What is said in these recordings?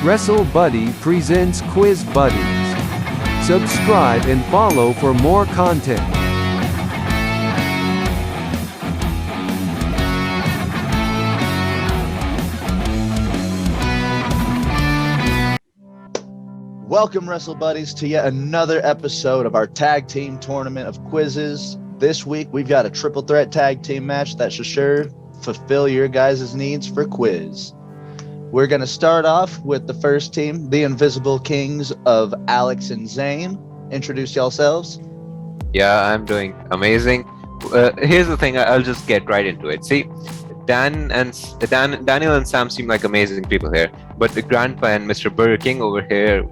Wrestlebuddy presents Quizbuddies. Subscribe and follow for more content. Welcome, Wrestlebuddies, to yet another episode of our tag team tournament of quizzes. This week, we've got a triple threat tag team match that should sure fulfill your guys' needs for quiz. We're going to start off with the first team, the Invisible Kings of Alex and Zane. Introduce yourselves. Yeah, I'm doing amazing. Here's the thing, I'll just get right into it. See, Daniel and Sam seem like amazing people here, but the Grandpa and Mr. Burger King over here,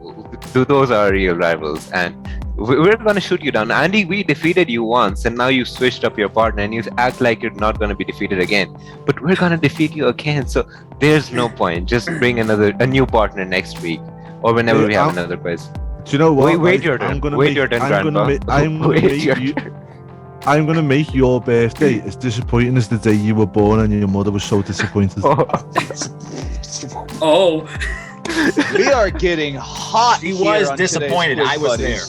those are real rivals, and we're gonna shoot you down. Andy, we defeated you once, and now you switched up your partner, and you act like you're not gonna be defeated again. But we're gonna defeat you again, so there's no point. Just bring a new partner next week, or whenever we have another quiz. Do you know what? Wait your turn. Wait your turn, Grandpa. I'm gonna make your birthday as disappointing as the day you were born and your mother was so disappointed. Oh. We are getting hot. She was disappointed. I was there.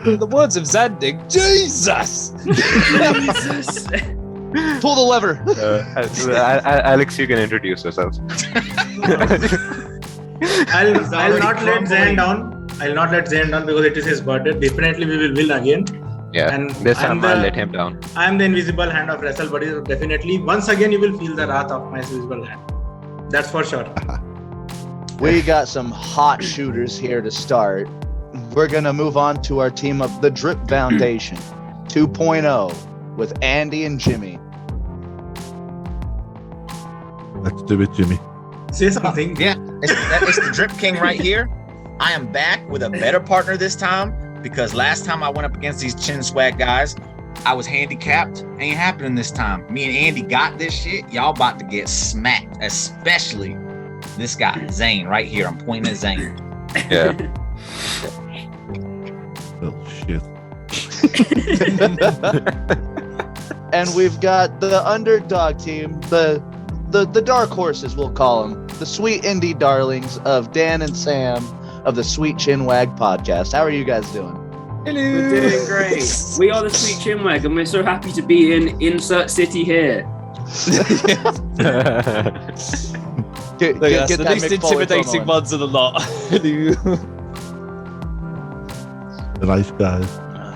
In the words of Zandig, Jesus! Jesus! Pull the lever. Alex, you can introduce yourself. I'll not let Zane down. I'll not let Zane down because it is his birthday. Definitely we will win again. Yeah, and this time I'll let him down. I am the invisible hand of Wrestlebuddy. So definitely, once again, you will feel the wrath of my invisible hand. That's for sure. We got some hot shooters here to start. We're going to move on to our team of the Drip Foundation 2.0 with Andy and Jimmy. Let's do it, Jimmy. Say something. Yeah, it's the Drip King right here. I am back with a better partner this time because last time I went up against these Chinwag guys, I was handicapped. Ain't happening this time. Me and Andy got this shit. Y'all about to get smacked, especially this guy, Zane, right here. I'm pointing at Zane. Yeah. Oh, shit. And we've got the underdog team, the dark horses, we'll call them, the sweet indie darlings of Dan and Sam of the Sweet Chinwag podcast. How are you guys doing? Hello. We're doing great. We are the Sweet Chinwag, and we're so happy to be in Insert City here. Get That's the that least Mick Foley intimidating promo ones of the lot. The nice guys.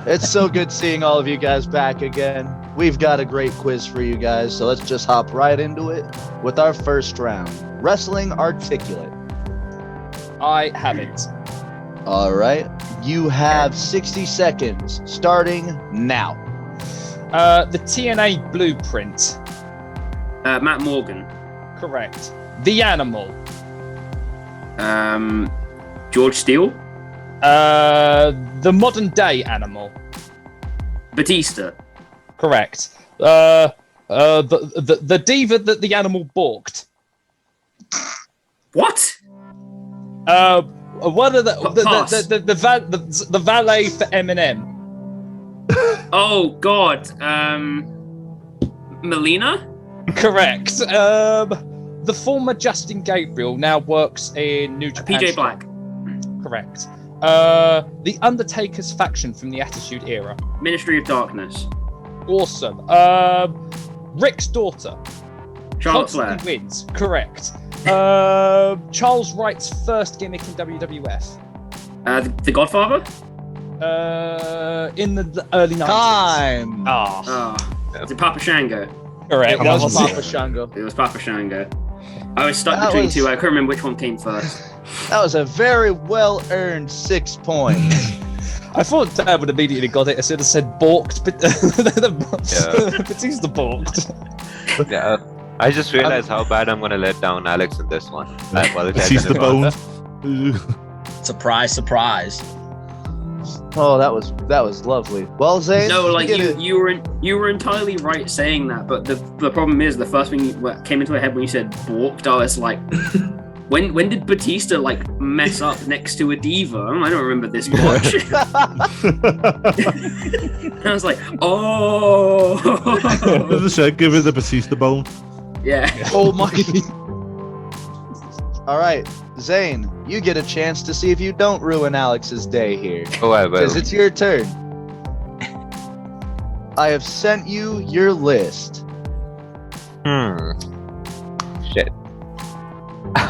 It's so good seeing all of you guys back again. We've got a great quiz for you guys, so let's just hop right into it with our first round. Wrestling Articulate. I have it. All right. You have 60 seconds starting now. The TNA Blueprint. Matt Morgan. Correct. The Animal. George Steele. The Modern Day Animal. Batista. Correct. The diva that the animal balked. What? One of the valet for Eminem. Oh God. Melina. Correct. The former Justin Gabriel now works in New Japan. PJ Black. Correct. The Undertaker's faction from the Attitude Era. Ministry of Darkness. Awesome. Rick's daughter. Charlotte Constantly Flair. wins. Correct. Charles Wright's first gimmick in WWF. The Godfather. In the early 90s. Time. Is it Papa Shango? Correct. It was Papa Shango. It was Papa Shango. I was stuck That between was- two. I couldn't remember which one came first. That was a very well-earned 6 points. I thought Dad would immediately got it as soon as said balked, but Batista balked. Yeah. I just realized how bad I'm gonna let down Alex in this one. I apologize. Seize the bone. Surprise, surprise. Oh, that was lovely. Well, Zane, No, like get it. you were entirely right saying that, but the problem is the first thing that came into my head when you said balked, I was like, when did Batista like mess up next to a diva? I don't remember this much. I was like, oh. As I said, give it the Batista bone. Yeah. Oh my! All right, Zane, you get a chance to see if you don't ruin Alex's day here. Oh, I will. Because it's your turn. I have sent you your list. Shit.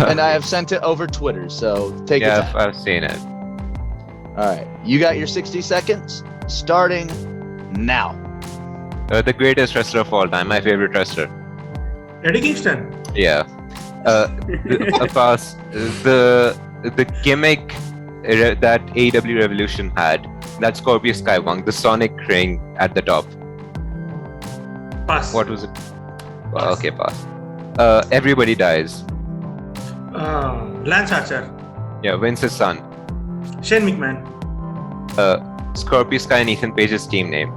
And I have sent it over Twitter, so take your Yeah, time. I've seen it. All right, you got your 60 seconds, starting now. The greatest wrestler of all time, my favorite wrestler. Eddie Kingston. Yeah. Of course, the gimmick that AEW Revolution had, that Scorpio Skywang, the sonic ring at the top. Pass. What was it? Well, okay, pass. Everybody dies. Lance Archer. Yeah, Vince's son. Shane McMahon. Scorpio Sky and Ethan Page's team name.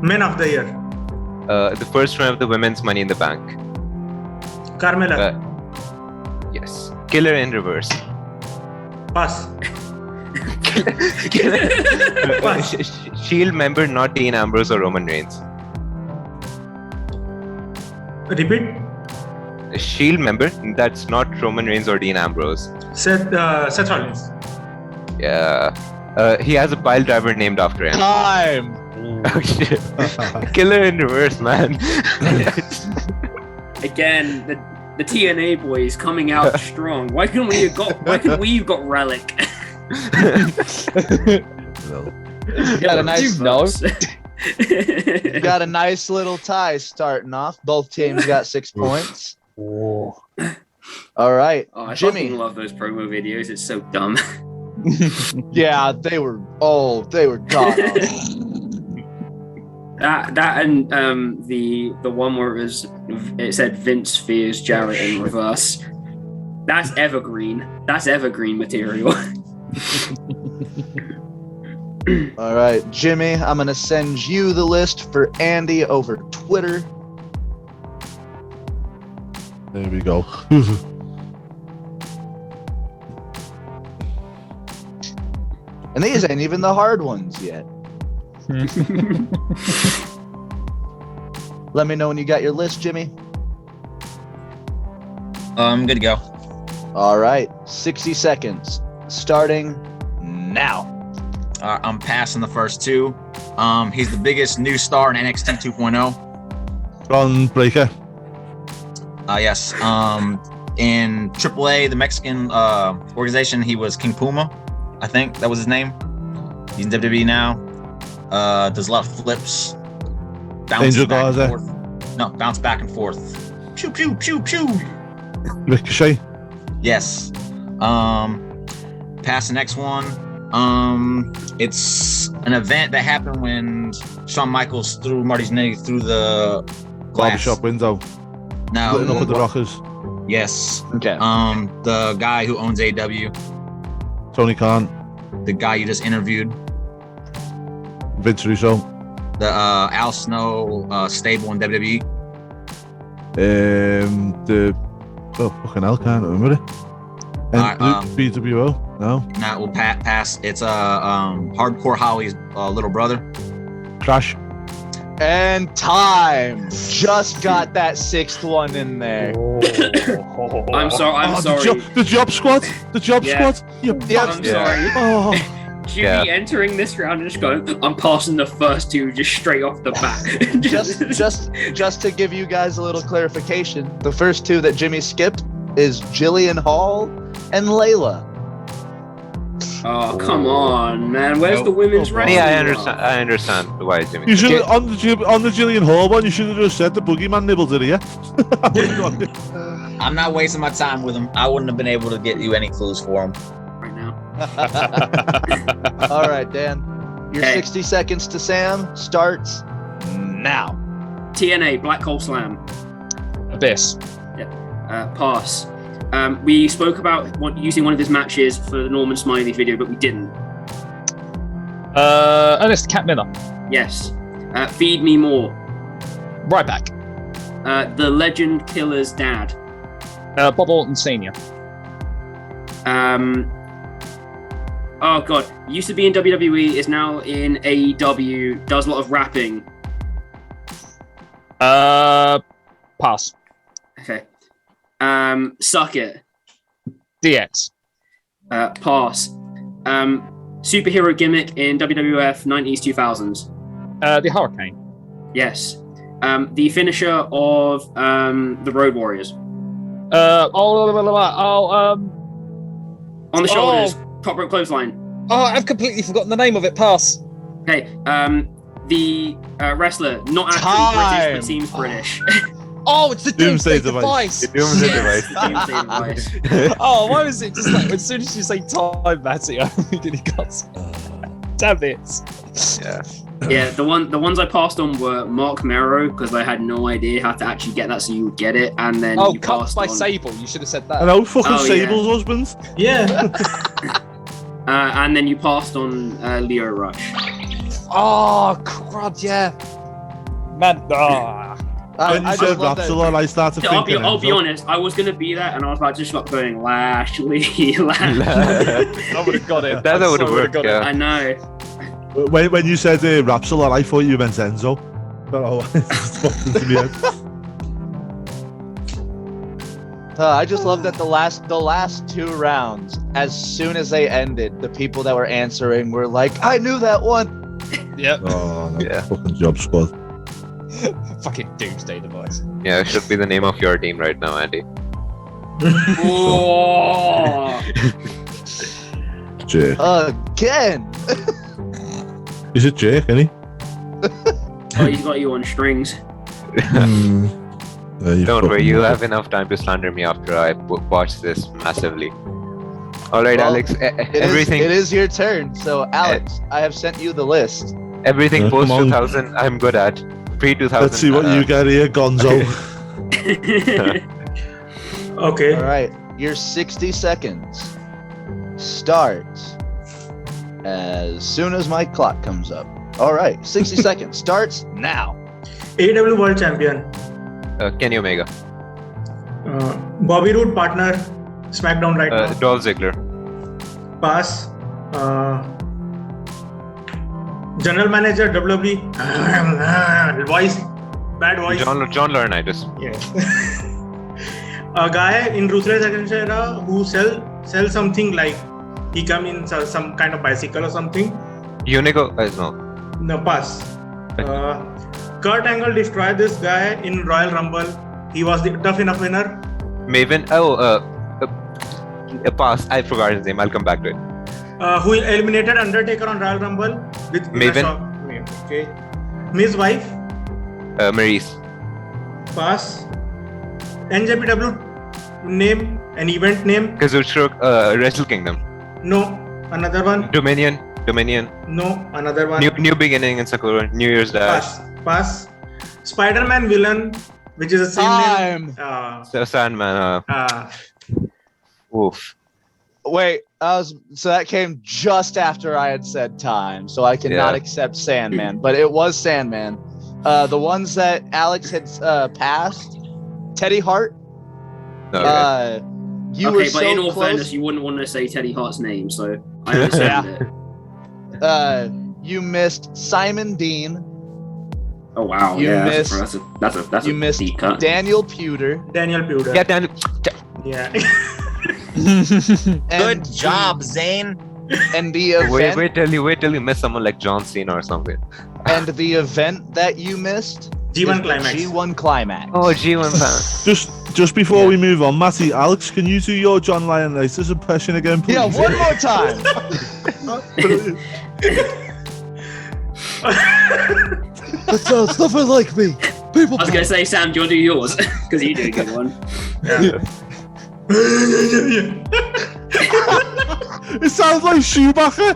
Men of the Year. The first one of the women's Money in the Bank. Carmella. Yes. Killer in Reverse. Pass. Shield member, not Dean Ambrose or Roman Reigns. Repeat. Shield member, that's not Roman Reigns or Dean Ambrose. Seth Rollins. Yeah. He has a pile driver named after him. Time. Oh shit. Killer in Reverse, man. Again, the TNA boys coming out strong. Why couldn't we have got Relic? You got a nice, You got a nice little tie starting off. Both teams got 6 points. All right, Oh, I Jimmy. fucking love those promo videos. It's so dumb. Yeah, they were god awful. That and the one where it said Vince fears Jarrett in reverse. That's evergreen. That's evergreen material. All right, Jimmy, I'm gonna send you the list for Andy over Twitter. There we go. And these ain't even the hard ones yet. Let me know when you got your list, Jimmy. I'm good to go. All right, 60 seconds, starting now. I'm passing the first two. He's the biggest new star in NXT 2.0. Ron Breaker. Yes. In AAA, the Mexican organization, he was King Puma. I think that was his name. He's in WWE now. Does a lot of flips. Angel Back and Garza. forth. No, bounce back and forth. Pew pew pew pew. Ricochet. Yes. Pass the next one. It's an event that happened when Shawn Michaels threw Marty Jannetty through the glass. Barbershop window. Now, Splitting up with the Rockers. yes. Okay. The guy who owns AW, Tony Khan. the guy you just interviewed, Vince Russo. the Al Snow stable in WWE. Fucking hell, can't remember it. And Alright, BWO. No. Now we'll pass. It's Hardcore Holly's little brother. Crash. And time. Just got that 6th one in there. I'm sorry. The job squad. The job Yeah. squad. You I'm sorry. Oh. Jimmy entering this round and just going, I'm passing the first two just straight off the bat. Just to give you guys a little clarification, the first two that Jimmy skipped is Jillian Hall and Layla. Oh, come on, man. Where's the women's wrestling? Yeah, world? I understand why Jimmy. You should have on the Gillian Hall one. You should have just said the boogeyman nibbled it here. I'm not wasting my time with him. I wouldn't have been able to get you any clues for him. Right now. All right, Dan. Your Okay. 60 seconds to Sam starts now. TNA, Black Hole Slam. Abyss. Pass. We spoke about using one of his matches for the Norman Smiley video, but we didn't. Ernest Cat Miller. Yes. Feed Me More. Right back. The Legend Killer's dad. Bob Orton Sr. Oh god, used to be in WWE, is now in AEW, does a lot of rapping. Pass. Okay. Suck it. DX. Pass. Superhero gimmick in WWF 90s 2000s. The Hurricane. Yes. The finisher of the Road Warriors. On the shoulders. Top rope clothesline. Oh, I've completely forgotten the name of it. Pass. Okay. The wrestler, not actually Time. British, but seems British. Oh, it's the Doomsday Doomsday Device. Doomsday Device. Doomsday Device. Oh, why was it just like as soon as you say time, Matty, I immediately got. Damn it. Yeah. Yeah, the ones I passed on were Mark Merrow because I had no idea how to actually get that, so you would get it, and then Oh, you cut passed by on. Sable. You should have said that. I know, fucking Oh, yeah. Sable's husband. Yeah. And then you passed on Leo Rush. Oh, crud, yeah. Man, When you I said just love that. Rapsula, I started thinking. I'll be honest. I was gonna be that, and I was about to stop going Lashley. Lashley. I would have got it. That I would have so would've worked, got it. yeah. I know. When you said Rapsula, I thought you meant Enzo. But it's popped into my head. I just love that the last 2 rounds, as soon as they ended, the people that were answering were like, "I knew that one." Yep. Oh, no, Yeah. fucking job squad. Fucking Doomsday Device. Yeah, it should be the name of your team right now, Andy. Oh. Jake. Again. Is it Jake, isn't he? Oh, he's got you on strings. Don't worry, you'll have enough time to slander me after I watch this massively. Alright, Well, Alex, It is your turn. So, Alex, I have sent you the list. everything post come on. 2000 I'm good at. Pre 2000. Let's see what you get here, Gonzo. Okay. All right, your 60 seconds starts as soon as my clock comes up. All right, 60 seconds starts now. AEW World Champion. Kenny Omega. Bobby Roode partner. SmackDown right now. Dolph Ziggler. Pass. General manager WWE. Voice. Bad voice. John Laurinaitis. Yes. A guy in Ruthless Aggression era who sell something like he come in some kind of bicycle or something. Unico. No. No, pass. Kurt Angle destroyed this guy in Royal Rumble. He was the tough enough winner. Maven. Pass. I forgot his name. I'll come back to it. Who eliminated Undertaker on Royal Rumble with Maven. Okay. His wife. Maurice. Pass. NJPW name, an event name. Kazuchika. Wrestle Kingdom. No, another one. Dominion. No, another one. New Beginning in Sakura. New Year's Dash. Pass. Spider-Man villain, which is the same name. Sandman. Oof. Wait, so that came just after I had said time, so I cannot accept Sandman, but it was Sandman. The ones that Alex had passed, Teddy Hart. Okay. You were Okay, but so in all close. fairness, you wouldn't want to say Teddy Hart's name, so I understand it. You missed Simon Dean. Oh wow, You yeah, missed- that's You a missed deep cut. Daniel Pewter. Daniel Pewter. Yeah, Dan. Yeah. And Good job, Zane. And the event, Wait till you miss someone like John Cena or something. and the event that you missed. G1 is the Climax. G1 Climax. Oh, G1 fan. Just before we move on, Matty, Alex, can you do your John Laurinaitis impression again, please? Yeah, one more time. That sounds nothing like me. People. I was gonna say, Sam, do you want to do yours? Because you do a good one. It sounds like Schumacher.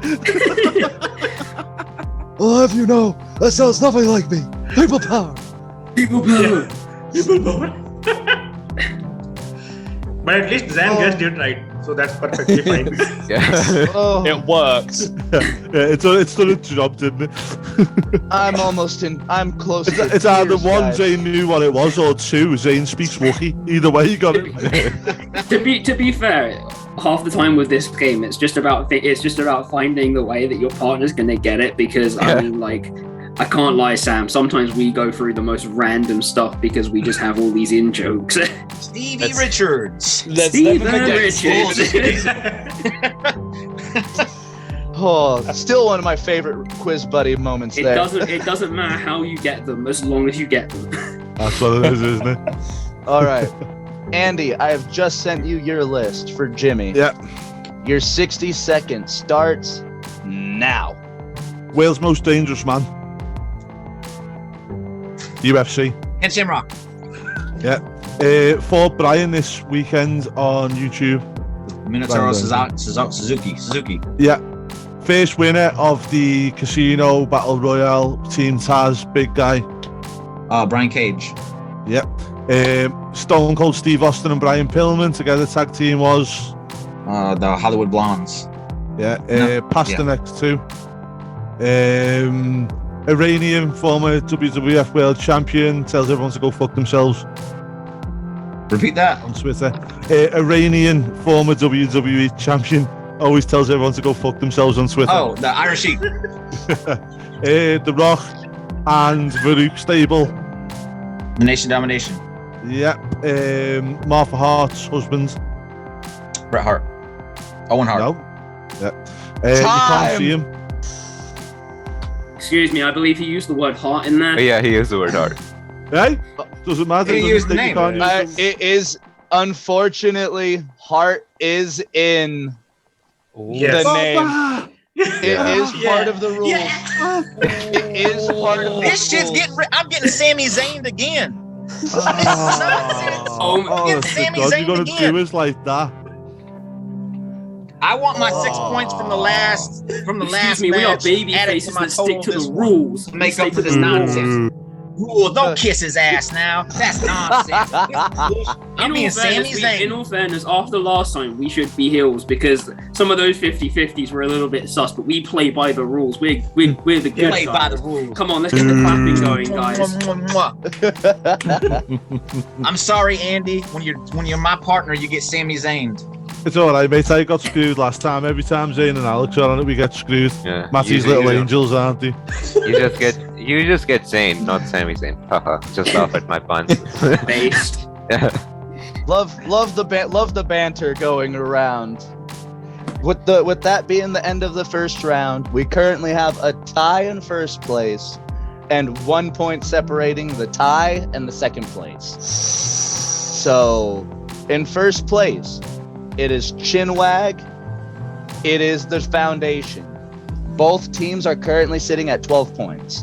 I'll have you know, that sounds nothing like me. People power. People power. People power. But at least Zan guessed it right, so that's perfectly fine. Yeah. Oh, It worked. Yeah, it's done its job, didn't it? I'm close to It's either tears, one, guys. Zane knew what it was, or two, Zane speaks Wookiee. Either way, you got it. To be fair, half the time with this game, it's just about finding the way that your partner's gonna get it. Because I mean, like, I can't lie, Sam. Sometimes we go through the most random stuff because we just have all these in jokes. Stevie Richards. Let's Steven never forget Richards. Oh, still one of my favorite Quiz Buddy moments It there. doesn't matter how you get them as long as you get them. That's what it is, isn't it? All right. Andy, I have just sent you your list for Jimmy. Yeah. Your 60 seconds starts now. Wales' most dangerous man. UFC. Ken Shamrock. Yeah. Fought Brian this weekend on YouTube. Minotauro Brian. Suzuki. Yeah. First winner of the Casino Battle Royale, Team Taz, big guy. Brian Cage. Yeah. Stone Cold Steve Austin and Brian Pillman together tag team was. The Hollywood Blondes. Yeah. No, Past yeah. the next two. Iranian former WWF World Champion tells everyone to go fuck themselves Repeat that. on Twitter. Iranian former WWE Champion always tells everyone to go fuck themselves on Twitter. Oh, the Iron Sheik. The Rock and Farouk Stable. The Nation Domination. Yeah. Martha Hart's husband. Bret Hart. Owen Hart. No. Yeah. You can't see him. Excuse me, I believe he used the word heart in there. Yeah, he used the word hard. Hey? Doesn't matter. He Doesn't used the think you name. can't use It is, unfortunately, Hart is in Yes. the name. It Yeah. is part of the rules. It is part of the This shit's rules. getting. I'm getting Sami Zayn again. Oh, Get that's Sami the God Zayn you're gonna again. do us like that. I want my 6 points from the last. Excuse me, we are match baby added faces to my that stick to total the this rules. to make We up stick for to this the nonsense. Rule, don't kiss his ass now. That's nonsense. I'm being Sami Zayn. In all fairness, after last time, we should be heels because some of those 50-50s were a little bit sus, but we play by the rules. We're the good Play by guys. the rules. Come on, let's get the clapping going, guys. I'm sorry, Andy. When you're my partner, you get Sami Zayn. It's alright, mate. I got screwed last time. Every time Zane and Alex are on it, we get screwed. Yeah. Matty's little angels, aren't they? You just get Zayn, not Sami Zayn. Haha. Just laugh at my puns. Based. Love the banter going around. With that being the end of the first round, we currently have a tie in first place and 1 point separating the tie and the second place. So, in first place, it is Chinwag. It is the Foundation. Both teams are currently sitting at 12 points.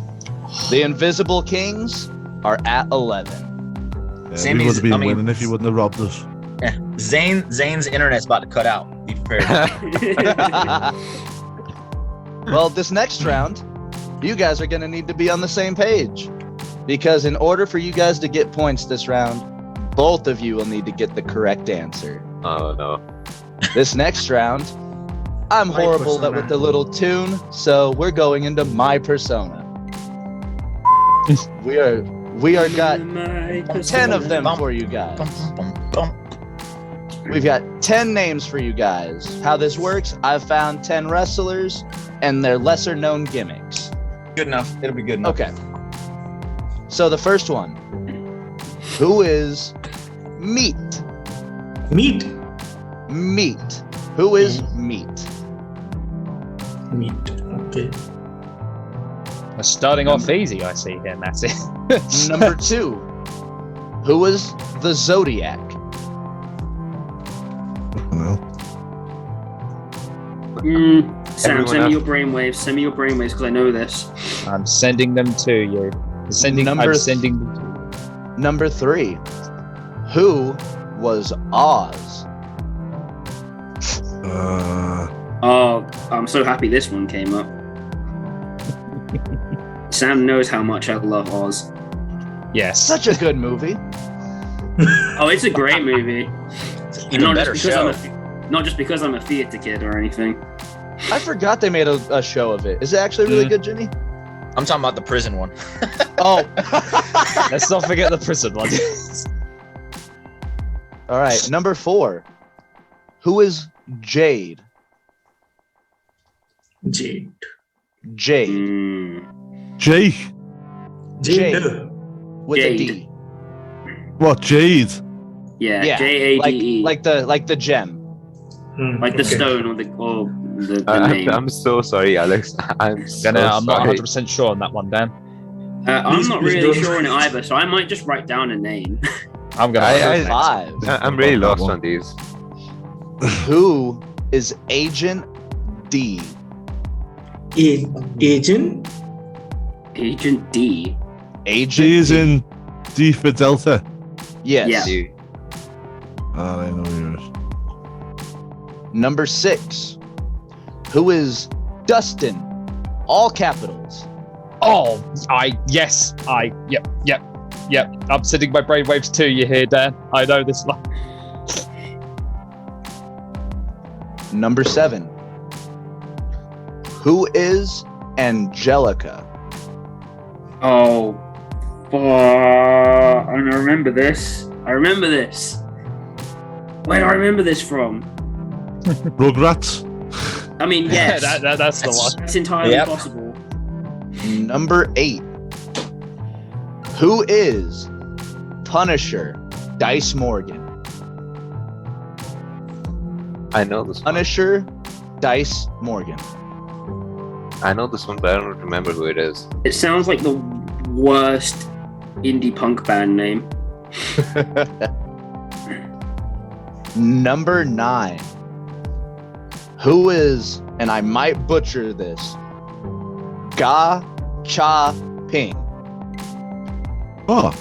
The Invisible Kings are at 11. Yeah, we Sammy's- would have been I mean- winning if you wouldn't have robbed us. Yeah. Zayn's internet's about to cut out. Be prepared. Well, this next round, you guys are going to need to be on the same page. Because in order for you guys to get points this round, both of you will need to get the correct answer. Oh no. This next round, I'm My horrible persona. with the little tune, so we're going into my persona. we are got 10 of them for you guys. We've got 10 names for you guys. How this works, I've found 10 wrestlers and their lesser known gimmicks. Good enough. It'll be good enough. Okay. So the first one. Who is Meat? Meat. Meat. Who is Meat? Meat. Okay. We're starting off easy, I see here, Matty. Number 2. Who is the Zodiac? No. Sam, Everyone send me else. your brainwaves. Send me your brainwaves because I know this. I'm sending them to you. I'm sending them to you. Number 3. Who was Oz? Oh, I'm so happy this one came up. Sam knows how much I love Oz. Yes. Such a good movie. Oh, it's a great movie. Even not better just because show. not just because I'm a theater kid or anything. I forgot they made a show of it. Is it actually really good, Jimmy? I'm talking about the prison one. Oh. Let's not forget the prison one. All right. Number 4. Who is Jade? Jade. Jade. Jake. Jade. with a D. Jade. What, Jade? Yeah, Yeah, Jade. like the gem. Like the Okay. stone or the name. I'm so sorry, Alex. I'm so I'm not sorry. 100% sure on that one, Dan. I'm Please, not please really don't. sure on it either, so I might just write down a name. I'm gonna. I- Five. I'm really That lost one. on these. Who is Agent D? Agent. Agent D. Agent She is D. in D for Delta. Yes. Yeah. I know yours. Number 6. Who is Dustin? All capitals. Oh, yep. I'm sending my brainwaves to you here, Dan. I know this one. Number 7. Who is Angelica? Oh, I remember this. Where do I remember this from? Rugrats. I mean, yes, that's the one. that's entirely Yep. possible. Number 8. Who is Punisher Dice Morgan? I know this one. Punisher Dice Morgan. I know this one, but I don't remember who it is. It sounds like the worst indie punk band name. Number 9. Who is, and I might butcher this, Ga Cha Ping. Oh,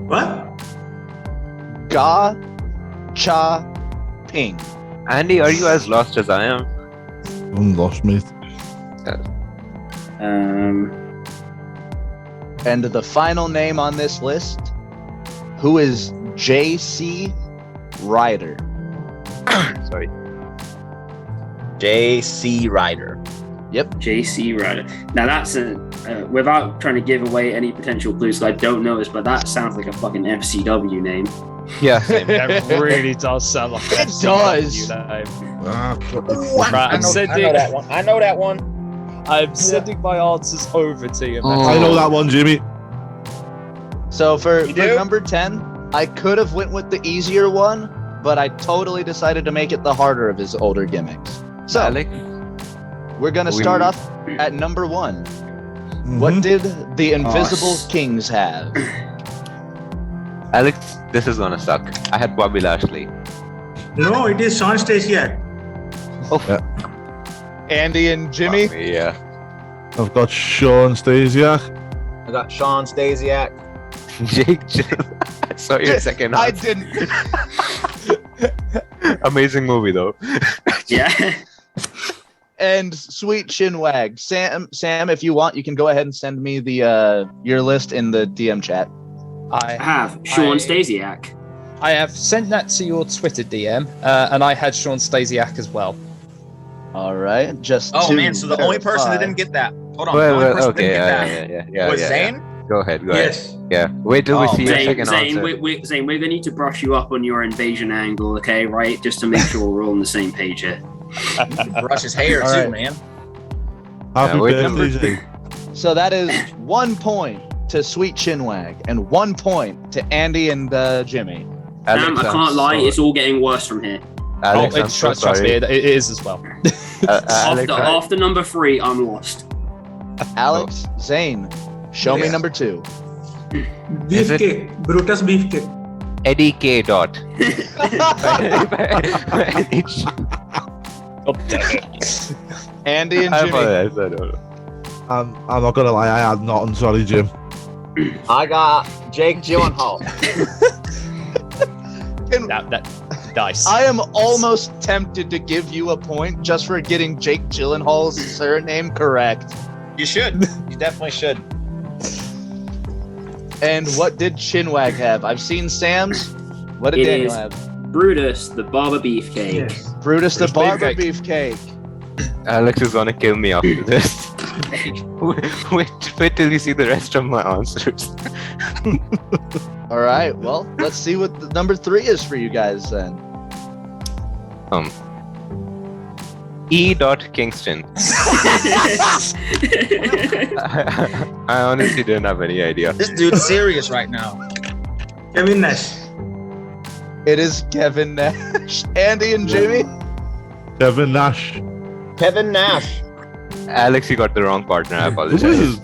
What? Ga Cha Ping. Andy, are you as lost as I am? I'm lost, mate. And the final name on this list, who is J.C. Ryder. Sorry. J.C. Ryder. JC Ryder. Now that's without trying to give away any potential clues, 'cause I don't know this, but that sounds like a fucking FCW name. Yeah, same. That really does sound like It does. FCW name. Ooh, Right, I I'm know sending- that one. I know that one. I'm sending my answers over to you. Oh. I know that one, Jimmy. So for You do? number 10, I could have went with the easier one, but I totally decided to make it the harder of his older gimmicks. So Alex, we're gonna we- start off at number 1. What Mhm. did the Invisible s- Kings have? Alex, this is gonna suck. I had Bobby Lashley. No, it is Sean Stasiak. Andy and Jimmy? Yeah. I've got Sean Stasiak. I got Sean Stasiak. Jake Jill. I saw your second I answer. didn't. Amazing movie though. Yeah. And Sweet Chinwag. Sam, if you want, you can go ahead and send me the your list in the DM chat. I have Sean Stasiak. I have sent that to your Twitter DM, and I had Sean Stasiak as well. All right, just Oh to man, so the only person that verify. didn't get that. Hold on. Well, the only well, person okay, that didn't get yeah, that yeah. was Zane. Go ahead, go ahead. Yes. Yeah. Wait till we Oh, see your Zane, second Zane, answer. Zane, we're gonna need to brush you up on your invasion angle, okay? Right, just to make sure we're all on the same page here. Brush his hair All too, right. man. Happy wait, birthday, Zane. So that is 1 point to Sweet Chinwag and 1 point to Andy and Jimmy. Alex, I I'm can't lie, so- it's all getting worse from here. Alex, I'm It's, so trust me, sorry. it is as well. Alex, After number 3, I'm lost. Alex, Zane, show me Yeah. number 2. Is it- Beefcake. Brutus Beefcake. Eddie K. Dot. Oh, damn it. Andy and I Jimmy. apologize, I don't know. I'm not gonna lie, I had nothing. Sorry, Jim. I got Jake Gyllenhaal. that nice. I am almost tempted to give you a point just for getting Jake Gyllenhaal's surname correct. You should. You definitely should. And what did Chinwag have? I've seen Sam's. What did It Daniel is- have? Brutus, the Barber Beefcake. Yes. Brutus the Brutus Barber Beefcake. Beefcake. Alex is gonna kill me after this. wait till you see the rest of my answers. All right, well, let's see what the number 3 is for you guys then. E. Kingston. I honestly didn't have any idea. This dude's serious right now. Kevin Nash. It is Kevin Nash. Andy and Jimmy. Kevin Nash. Kevin Nash. Alex, you got the wrong partner. I The apologize. Wizards.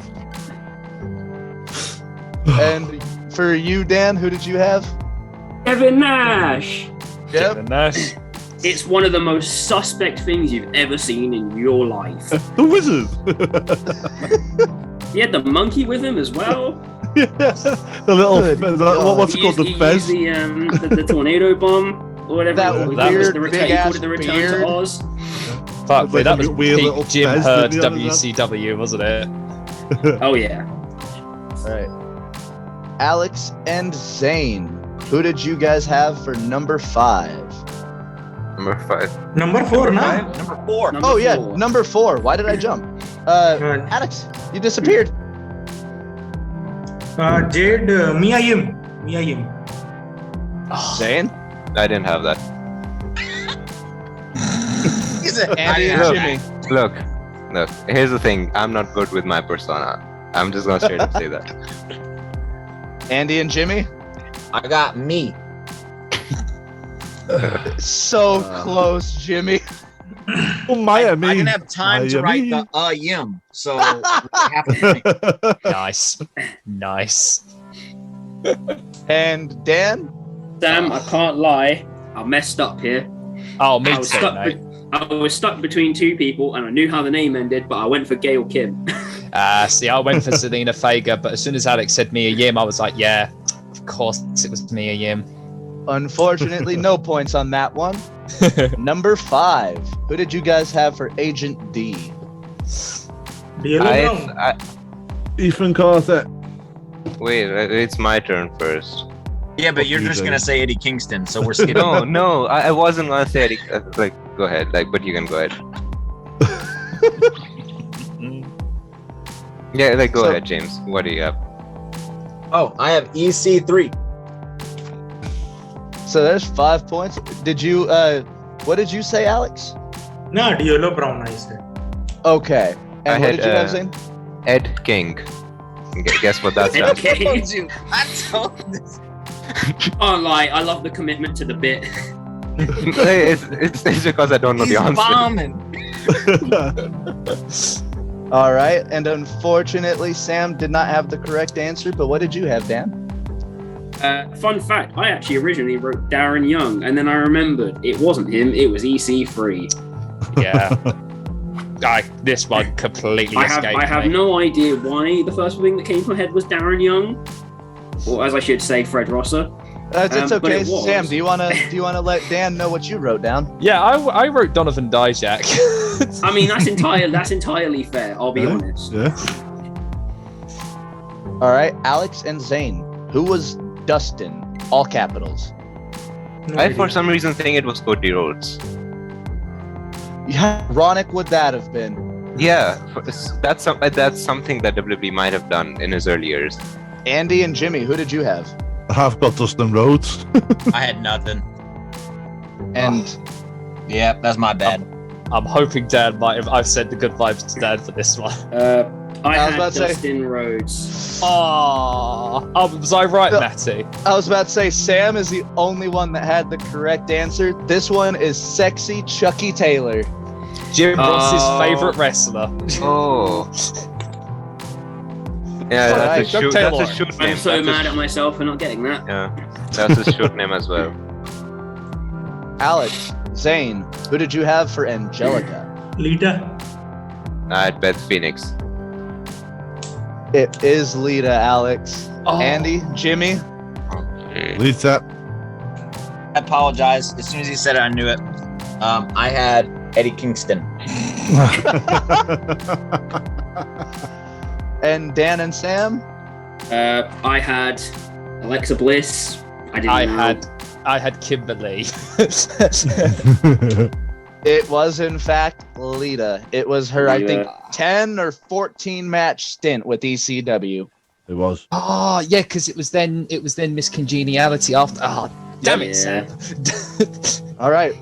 And for you, Dan, who did you have? Kevin Nash. Yep. And Nash. It's one of the most suspect things you've ever seen in your life. The Wizards. He had the monkey with him as well. Yeah. The little, Good what's it called? The He fez? used the tornado bomb or whatever. That it was. weird, He called big-ass it the return beard. to Oz. Fuck Like me, that a was weird little peak Jim fez, Hurd didn't he, on his WCW, wasn't it? Oh yeah. All right. Alex and Zane, who did you guys have for number 5? Number 5. Number 4, na? Number 4. Number Oh yeah, 4. number 4. Why did I jump? Alex, you disappeared. Jade Mia Yim. Mia Yim. Zane, I didn't have that. He said, Andy, I and got Jimmy. Look. Here's the thing. I'm not good with my persona. I'm just gonna straight up say that. Andy and Jimmy. I got me. So close, Jimmy. Oh, Maya, I didn't have time to write the yim, so I have to think. Nice. Nice. And Dan. Sam, I can't lie. I messed up here. Oh, me I was too, stuck. mate. I was stuck between two people, and I knew how the name ended, but I went for Gail Kim. See, I went for Selena Fager, but as soon as Alex said Mia Yim, I was like, yeah, of course it was Mia Yim. Unfortunately, no points on that one. Number 5. Who did you guys have for Agent D? Yellow Brown. Ethan Carter. Wait, it's my turn first. Yeah, but you're just gonna say Eddie Kingston, so we're skipping. No, I wasn't gonna say Eddie. Go ahead. But you can go ahead. Yeah, go ahead, James. What do you have? Oh, I have EC3. So there's 5 points. Did you? What did you say, Alex? No, Yellow Brown, I said. Okay. And I what had, did you have, Zane? Ed King. Guess what that stands for? Okay. I told this. Oh, like I love the commitment to the bit. It's because I don't know He's the answer. bombing. All right. And unfortunately, Sam did not have the correct answer. But what did you have, Dan? Fun fact: I actually originally wrote Darren Young, and then I remembered it wasn't him; it was EC3. Yeah. This one completely escaped I have me. no idea why the first thing that came to my head was Darren Young, or as I should say, Fred Rosser. It's But okay, it was. Sam. Do you wanna let Dan know what you wrote down? Yeah, I wrote Donovan Dijak. I mean, that's entirely fair. I'll be honest. Yeah. All right, Alex and Zane. Who was Dustin? All capitals. No I idea. for some reason think it was Cody Rhodes. How ironic would that have been? Yeah, that's something that WWE might have done in his early years. Andy and Jimmy. Who did you have? I have got Dustin Rhodes. I had nothing. And Yeah, that's my bad. I'm hoping Dan might have. I've sent the good vibes to Dan for this one. I was had about to say- Dustin Rhodes. Oh, was I right, No. Matty? I was about to say Sam is the only one that had the correct answer. This one is sexy Chucky Taylor. Jim Ross's Oh. favorite wrestler. Oh. Yeah, Alright, that's a shoot. That's Taylor. a shoot name. I'm so That's a mad at myself for not getting that. Yeah, that's his short name as well. Alex, Zane. Who did you have for Angelica? Lita. I had Beth Phoenix. It is Lita, Alex. Oh. Andy, Jimmy. Lita. I apologize. As soon as he said it, I knew it. I had Eddie Kingston. And Dan and Sam. I had Alexa Bliss. I had Kimberly. It was in fact Lita. It was her, I think, Yeah. 10 or 14 match stint with ECW. It was. Oh yeah, because it was then Miss Congeniality after. Oh damn it, Yeah. Sam. All right.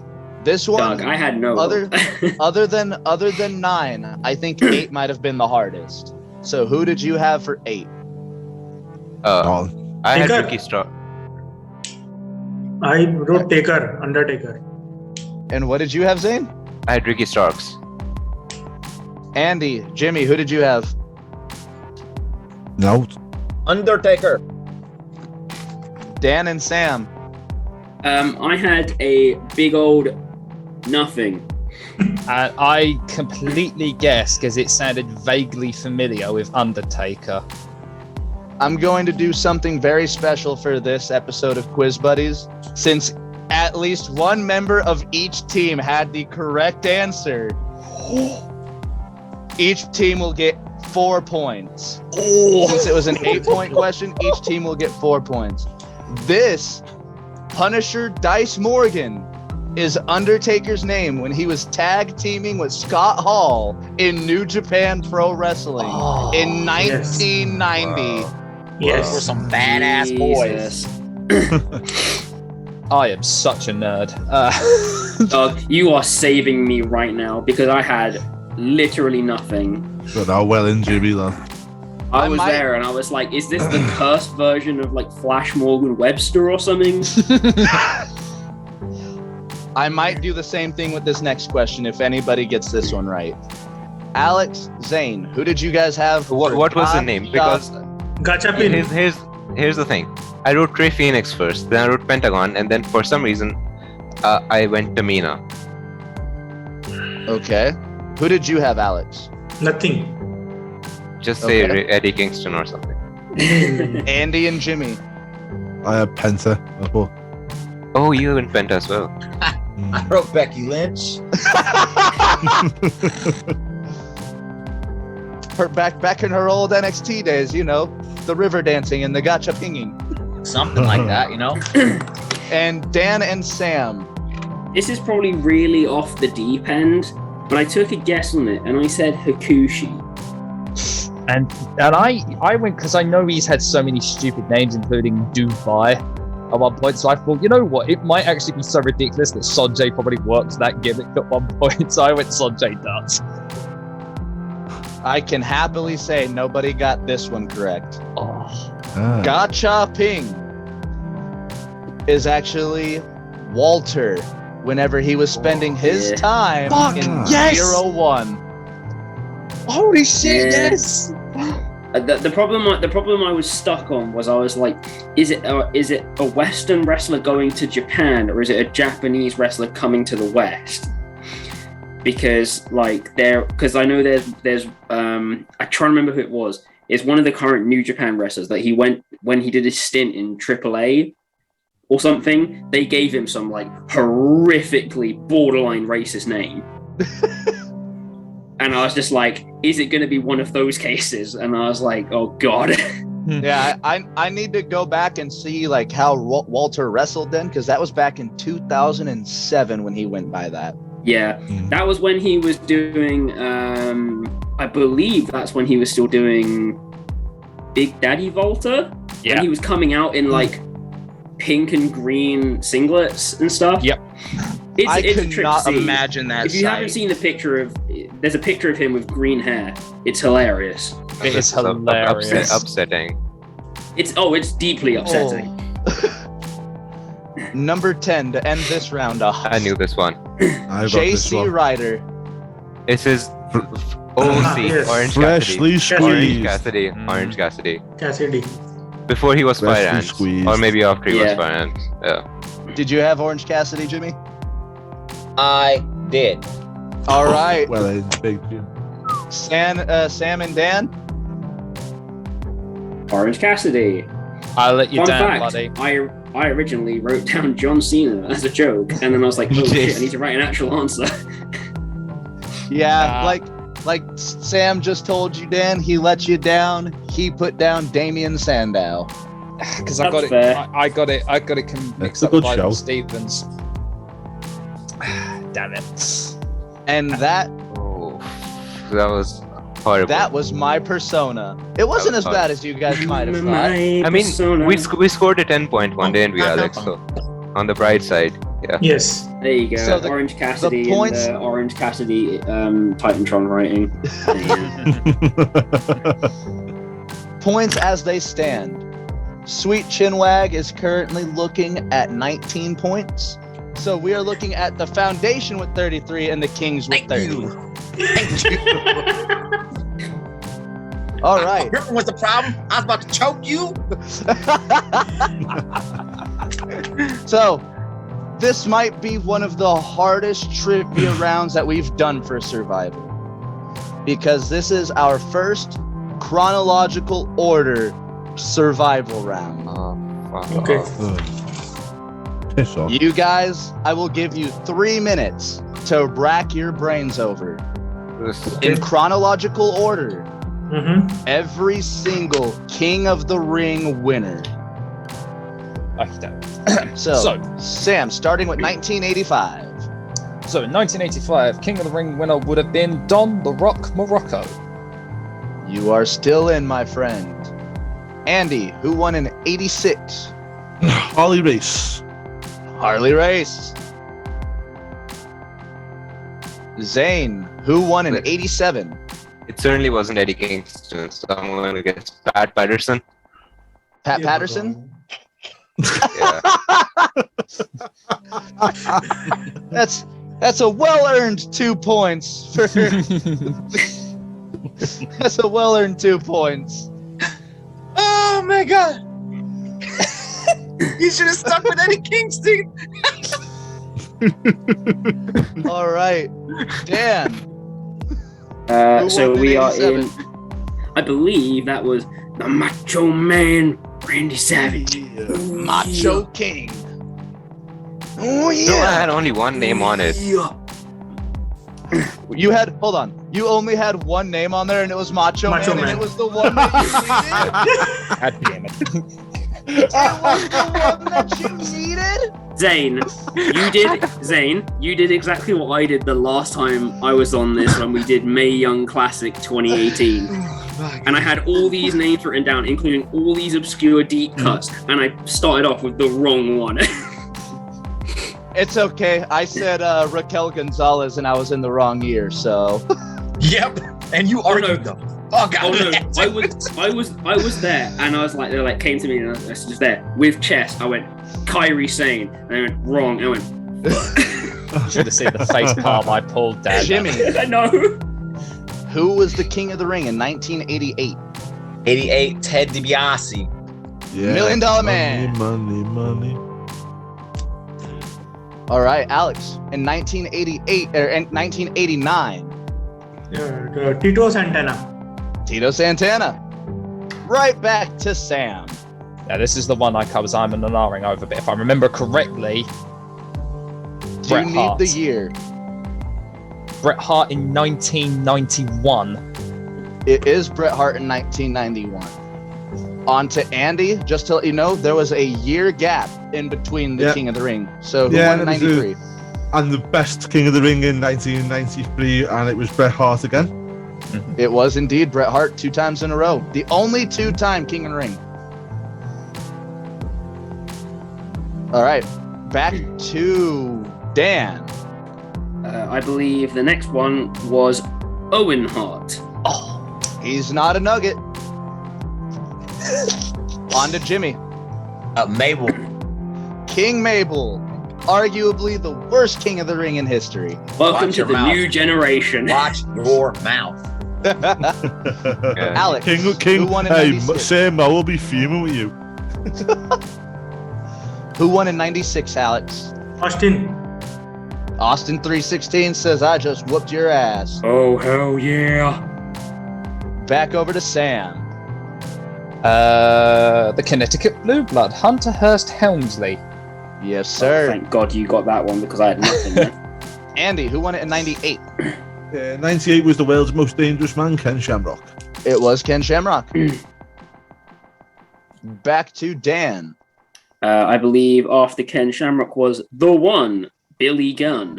This one, Doug, I had no. other than 9, I think 8 might have been the hardest. So who did you have for 8? I had Taker. Ricky Stark. I wrote Taker, Undertaker. And what did you have, Zane? I had Ricky Starks. Andy, Jimmy, who did you have? No. Undertaker. Dan and Sam. I had a big old nothing. And I completely guessed because it sounded vaguely familiar with Undertaker. I'm going to do something very special for this episode of Quiz Buddies. Since at least one member of each team had the correct answer, each team will get 4 points. Since it was an 8-point question, each team will get 4 points. This Punisher Dice Morgan is Undertaker's name when he was tag teaming with Scott Hall in New Japan Pro Wrestling in 1990. Those were Yes. some badass boys. I am such a nerd. Doug, you are saving me right now because I had literally nothing. But how well in Jimmy then? I was there and I was like, is this the cursed version of like Flash Morgan Webster or something? I might do the same thing with this next question if anybody gets this one right. Alex, Zane, who did you guys have? What was the name? Because Gachapin. here's the thing. I wrote Trey Phoenix first, then I wrote Pentagon, and then for some reason, I went Tamina. Okay. Who did you have, Alex? Nothing. Just say Okay. Eddie Kingston or something. Andy and Jimmy. I had Penta. I thought. Oh, you went Penta as well. I wrote Becky Lynch. Her back in her old NXT days, you know, the river dancing and the gacha pinging. Something like that, you know? And Dan and Sam. This is probably really off the deep end, but I took a guess on it and I said Hakushi. And I went because I know he's had so many stupid names, including Dubai at one point. So I thought, you know what, it might actually be so ridiculous that Sanjay probably works that gimmick at one point. So I went Sanjay Dutt. I can happily say nobody got this one correct. Ah. Gacha Ping is actually Walter whenever he was spending his time in yes! 01. Holy shit! Yeah. Yes. The problem I was stuck on was I was like, is it a Western wrestler going to Japan or is it a Japanese wrestler coming to the West? Because I know there's I try to remember who it was. It's one of the current New Japan wrestlers that he went when he did his stint in AAA or something. They gave him some like horrifically borderline racist name. And I was just like, is it going to be one of those cases? And I was like, oh God. Yeah, I need to go back and see like how Walter wrestled then, because that was back in 2007 when he went by that. Yeah, that was when he was doing, I believe that's when he was still doing Big Daddy Volta. Yeah. And he was coming out in like pink and green singlets and stuff. Yep. It's I a could trip not to see. imagine that If you haven't seen the picture there's a picture of him with green hair. It's hilarious. It is That's hilarious. upsetting. It's deeply upsetting. Number 10 to end this round off. I knew this one. I got this JC one. Ryder. This is OC, Yes. Orange Freshly Cassidy. squeezed. Orange Cassidy. Cassidy. Before he was Freshly Fire Ants. squeezed. Or maybe after he was Yeah. Fire Ants. Yeah. Did you have Orange Cassidy, Jimmy? I did. All right. Well, it's big. Sam and Dan. Orange Cassidy. I'll let you Fun down, fact, buddy. I originally wrote down John Cena as a joke, and then I was like, oh shit, I need to write an actual answer. Yeah, like Sam just told you, Dan. He let you down. He put down Damian Sandow. Because I got That's it. fair. I got it That's mixed a up good with show. Michael Stevens. Damn it. And that Oh, that was horrible. was my persona. It wasn't as bad as you guys might have thought. I mean, we scored a 10-point one, didn't we, Alex? So, on the bright side, yeah. Yes. There you go. So the- Orange Cassidy points- and Orange Cassidy Titantron rating. Points as they stand. Sweet Chinwag is currently looking at 19 points. So we are looking at the Foundation with 33 and the Kings with 30. Thank you. All right. Griffin was the problem. I was about to choke you. So this might be one of the hardest trivia rounds that we've done for Survivor, because this is our first chronological order survival round. Okay. Piss off. You guys, I will give you 3 minutes to rack your brains over. In chronological order, every single King of the Ring winner. So, Sam, starting with 1985. So in 1985, King of the Ring winner would have been Don the Rock Morocco. You are still in, my friend. Andy, who won in 86? Harley Race. Harley Race. Zane, who won in 87? It certainly wasn't Eddie Kingston, so I'm going to guess Pat Patterson. Pat Patterson? Yeah. That's a well-earned 2 points. That's a well-earned 2 points. Oh my god. You should have stuck with Eddie Kingston. All right, Dan. So won in we are 87? in. I believe that was the Macho Man, Randy Savage. Macho King. Oh No, I yeah. had only one name on it. You had, hold on. You only had one name on there, and it was Macho Macho Man, Man. and it was the one that God damn it. you needed. It was the one that you needed. Zane, you did exactly what I did the last time I was on this when we did Mae Young Classic 2018. And I had all these names written down, including all these obscure deep cuts, and I started off with the wrong one. It's okay. I said Raquel Gonzalez, and I was in the wrong year, so. Yep. And you argued though. Oh god. Oh no, I was there, and I was like, they like came to me, and I was just there with chess. I went Kyrie Sane, and I went wrong, and I went. Should have seen the face palm I pulled, Dad. Jimmy, I know. who was the King of the Ring in 1988? 88 Ted DiBiase. Yeah. $1 Million Man. Money. All right, Alex. In 1988 or in 1989, Tito Santana. Tito Santana. Right back to Sam. Yeah, this is the one I was I'm and ahhing over, but if I remember correctly, Do Bret you need Hart. the year? Bret Hart in 1991. It is Bret Hart in 1991. On to Andy. Just to let you know, there was a year gap in between the Yeah. King of the Ring. So who Yeah, won in it was 93? And the best King of the Ring in 1993, and it was Bret Hart again. It was indeed Bret Hart 2 times in a row. The only 2-time King of the Ring. All right, back to Dan. I believe the next one was Owen Hart. He's not a nugget. On to Jimmy. Mabel. King Mabel. Arguably the worst King of the Ring in history. Welcome Watch to your the mouth. new generation. Watch your mouth. Alex. King. Who won in Hey, 96? Sam, I will be fuming with you. Who won in 96, Alex? Austin. Austin 316 says, I just whooped your ass. Oh hell yeah! Back over to Sam. The Connecticut Blue Blood, Hunter Hearst Helmsley. Yes, Oh, sir. thank God you got that one because I had nothing. Andy, who won it in 98? 98 was the world's most dangerous man, Ken Shamrock. It was Ken Shamrock. Back to Dan. I believe after Ken Shamrock was the one Billy Gunn.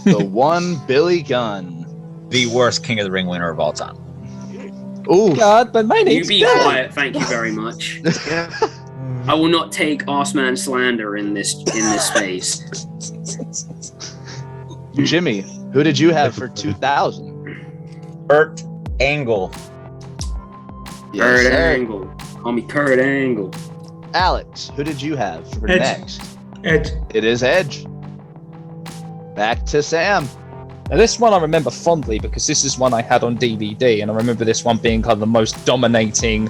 The one Billy Gunn. The worst King of the Ring winner of all time. Ooh. God, but my You name's be Dan. quiet, thank you very much. I will not take Arseman slander in this space. Jimmy, who did you have for 2000? Kurt Angle. Yes, Kurt sir. Angle. Call me Kurt Angle. Alex, who did you have for Edge. next? Edge. It is Edge. Back to Sam. Now, this one I remember fondly because this is one I had on DVD, and I remember this one being kind of the most dominating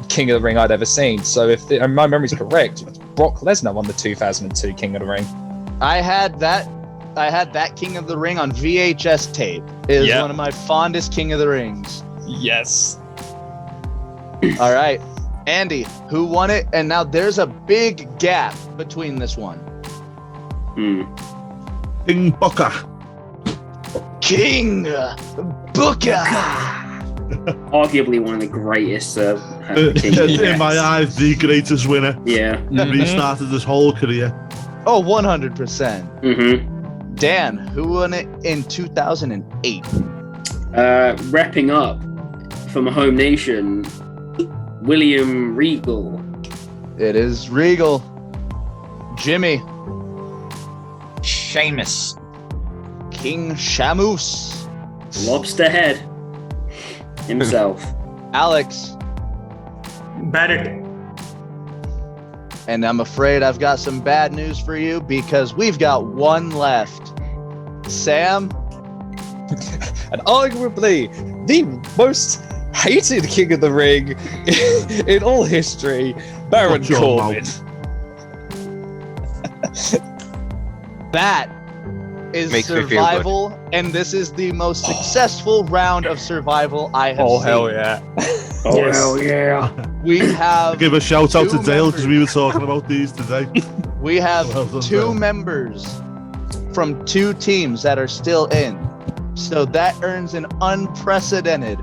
King of the Ring I'd ever seen. So if my memory's correct, Brock Lesnar won the 2002 King of the Ring. I had that King of the Ring on VHS tape. It is Yep. one of my fondest King of the Rings. Yes. All right. Andy, who won it? And now there's a big gap between this one. King Booker. King Booker. Arguably one of the greatest kings. In my eyes, the greatest winner. Yeah. Restarted his whole career. Oh, 100%. Mm-hmm. Dan, who won it in 2008? Wrapping up from a home nation, William Regal. It is Regal. Jimmy, Sheamus. King Shamus. Lobster head himself. Alex, Barrett. and I'm afraid I've got some bad news for you because we've got one left. Sam, And arguably the most hated King of the Ring in all history, Baron Watch your Corbin. that is Makes me feel good. survival, and this is the most successful round of survival I have Oh seen. hell yeah! Oh Yes. hell yeah! We have Give a shout out to Two Dale because members. we were talking about these today. we have Well done, two Dale. members from two teams that are still in. So that earns an unprecedented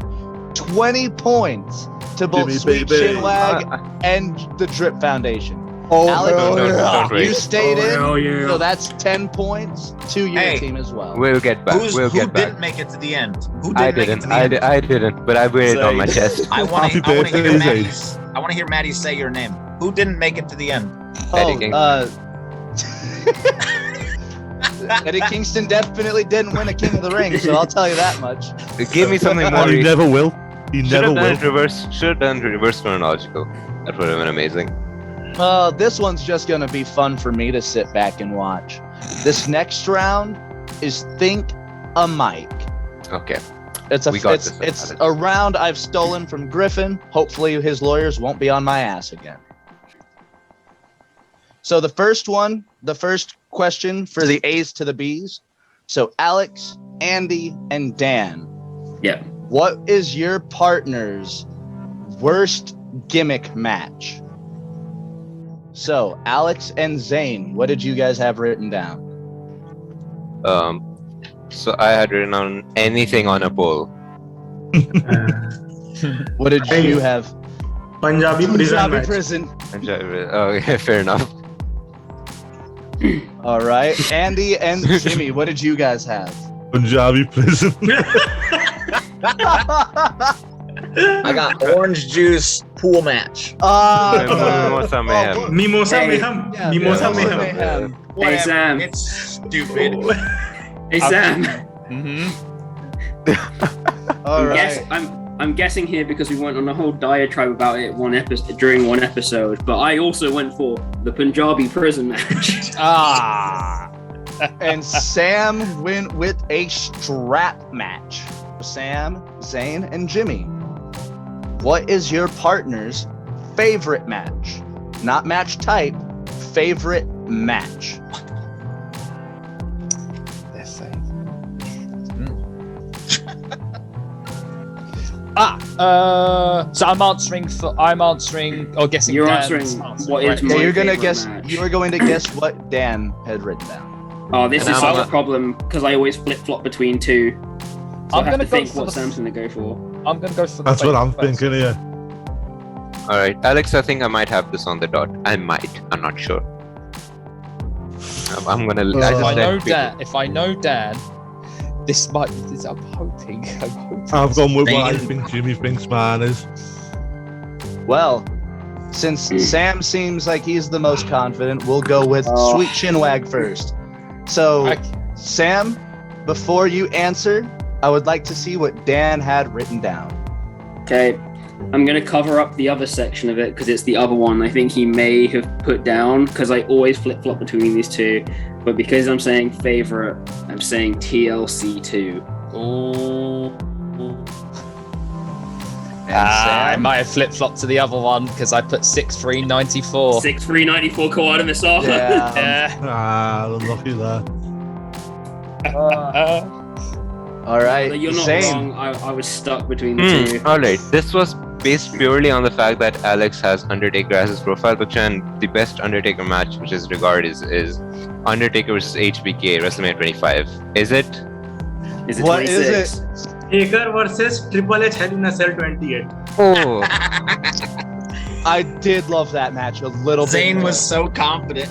20 points to both Jimmy, Sweet baby. Chinwag and the Drip Foundation. Oh Alex, don't worry. you stayed in, hell yeah! so that's 10 points to your Hey. team as well. We'll get back. Who We'll get back. didn't make it to the end? Who didn't I make it didn't. to the end? I didn't. But I wear it on my chest. I want Happy to birthday, hear Zayd. Maddie's. I want to hear Maddie say your name. Who didn't make it to the end? Eddie Kingston. Eddie Kingston definitely didn't win a King of the Ring, so I'll tell you that much. Give me something more. And he never will. He Should never have done will. it reverse. Should have done reverse chronological. That would have been amazing. This one's just gonna be fun for me to sit back and watch. This next round is Think a Mic. Okay. It's a We got it's, this, it's Alex. a round I've stolen from Griffin. Hopefully his lawyers won't be on my ass again. So the first question for the A's to the B's. So Alex, Andy, and Dan. Yeah. What is your partner's worst gimmick match? So Alex and Zane, what did you guys have written down? So I had written on anything on a pole. What did you have? Punjabi prison Punjabi match. prison. Oh, yeah, fair enough. All right. Andy and Jimmy, what did you guys have? Punjabi prison. I got orange juice pool match. Mimosa Mayhem. Mimosa Hey. Mayhem. Yeah, Mimosa Mimosa Mayhem. Mayhem. Hey Sam. It's stupid. Hey Sam. All right. I'm guessing here because we went on a whole diatribe about it during one episode, but I also went for the Punjabi prison match. And Sam went with a strap match. Sam, Zane, and Jimmy. What is your partner's favorite match? Not match type, favorite match. So I'm answering or guessing. You're Dan's answering what right? is Yeah, my you're gonna favorite guess. match. You are going to guess what Dan had written down. Oh, this And is I'm such a a- problem because I always flip flop between two. So I'm I have gonna to go think for what the- Sam's gonna go for. I'm gonna go for. That's what I'm first. thinking here. All right, Alex. I think I might have this on the dot. I might. I'm not sure. I'm gonna. If I let know people- Dan, this might. I'm hoping. I've gone with what I Zane. think Jimmy thinks mine is. Well, Since Sam seems like he's the most confident, we'll go with Sweet Chinwag first. So, Sam, before you answer, I would like to see what Dan had written down. Okay, I'm going to cover up the other section of it because it's the other one I think he may have put down because I always flip-flop between these two. But because I'm saying favorite, I'm saying TLC2. Ooh. Sam? I might have flip-flopped to the other one because I put 6-3-94. 6-3-94 Kawada Misaka. Yeah. Lucky there. All right, You're not Zane. wrong. I was stuck between the two. Alright, this was based purely on the fact that Alex has Undertaker as his profile picture, and the best Undertaker match, which is regarded, is Undertaker versus HBK, WrestleMania 25. Is it? Is it What 26? is it? Taker versus Triple H Hell in a Cell 28. Oh, I did love that match a little bit. Zane more. was so confident.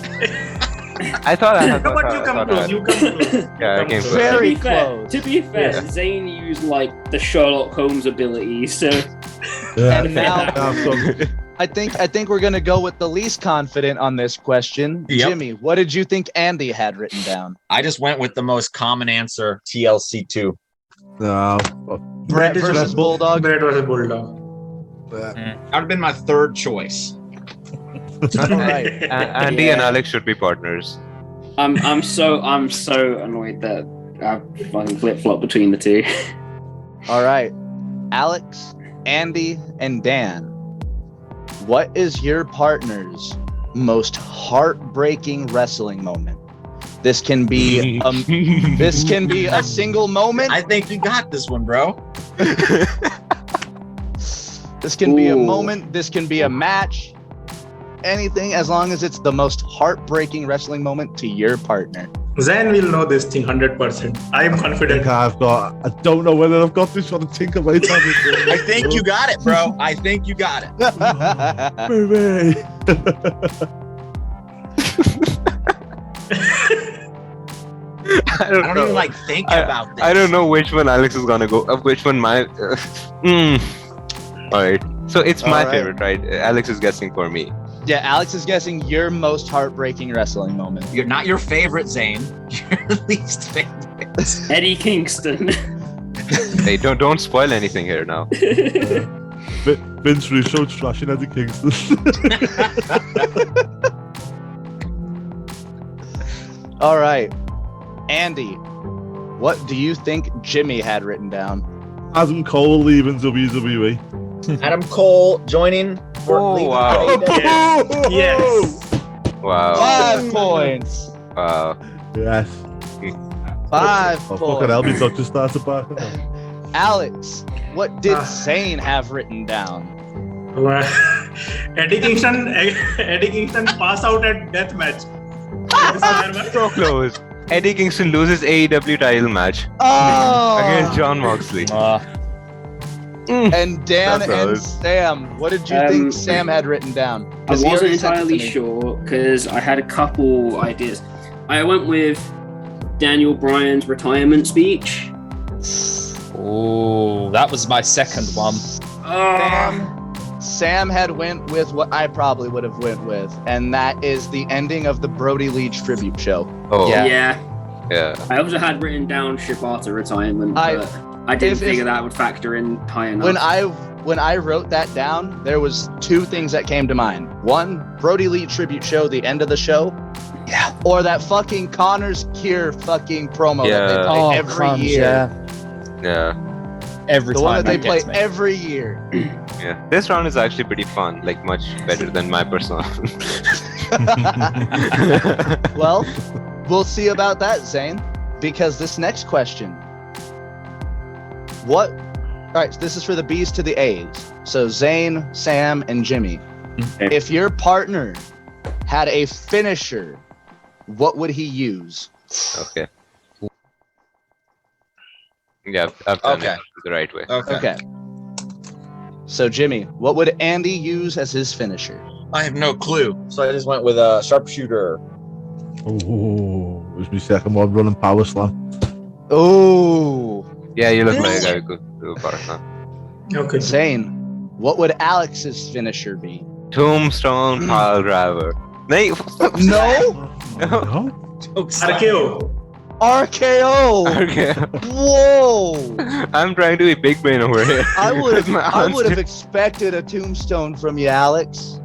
I thought I had. No, but you come close. You come close. Yeah, I came close. Very to be fair, close. To be fair, Zane used like the Sherlock Holmes ability, so Yeah. And now, Yeah, I think we're gonna go with the least confident on this question. Yep. Jimmy, what did you think Andy had written down? I just went with the most common answer, TLC2. no. Brett versus Bulldog. Brett versus Bulldog. That would have been my third choice. All right. Andy and Yeah. Alex should be partners. I'm so annoyed that I fucking flip-flop between the two. All right. Alex, Andy, and Dan. What is your partner's most heartbreaking wrestling moment? This can be a single moment. I think you got this one, bro. This can be a Ooh. moment. This can be a match. Anything, as long as it's the most heartbreaking wrestling moment to your partner. Zane will know this thing 100%. I am I confident. think I don't know whether I've got this one. Think about it. I think you got it, bro. I think you got it. Baby. I I don't even like think about this. I don't know which one Alex is gonna go. Which one my? All right. So it's my All right. favorite, right? Alex is guessing for me. Yeah, Alex is guessing your most heartbreaking wrestling moment. You're not your favorite, Zane. Your least favorite. Eddie Kingston. Hey, don't spoil anything here now. Vince Russo trashing Eddie Kingston. All right. Andy, what do you think Jimmy had written down? Adam Cole leaving WWE. Adam Cole joining for Oh, leaving wow. AEW. Yes. Wow. 5 points. Wow. Yes. 5 Oh, fucking hell, points. my dog just started back. Alex, what did Zane have written down? Well, Eddie Kingston pass out at death match. So close. Eddie Kingston loses AEW title match against Oh! John Moxley. And Dan That's and nice. Sam, what did you think Sam had written down? I 'Cause he wasn't already sent it to entirely me. sure because I had a couple ideas. I went with Daniel Bryan's retirement speech. Ooh, that was my second one. Sam had went with what I probably would have went with, and that is the ending of the Brody Leach tribute show. Oh, Yeah. Yeah. I also had written down Shibata retirement, but I didn't figure that would factor in high enough. When I wrote that down, there was 2 things that came to mind. One, Brody Lee tribute show, the end of the show. Yeah. Or that fucking Connor's Cure fucking promo that they Yeah. play every year. Yeah. Every The time one that they play gets me. every year. Yeah. This round is actually pretty fun. Like much better than my personal. Well, we'll see about that, Zane, because this next question. All right, so this is for the B's to the A's. So Zane, Sam, and Jimmy. Okay. If your partner had a finisher, what would he use? Okay. Yeah, I've done Okay. it the right way. Okay. So Jimmy, what would Andy use as his finisher? I have no clue. So I just went with a sharpshooter. Oh, it was my second one, running power slam. Oh, Yeah, you look like a good partner. Okay. Zane, what would Alex's finisher be? Tombstone pile driver. No. No. No? RKO. RKO. Okay. Whoa. I'm trying to be big brain over here. I would With my have answer. expected a tombstone from you, Alex.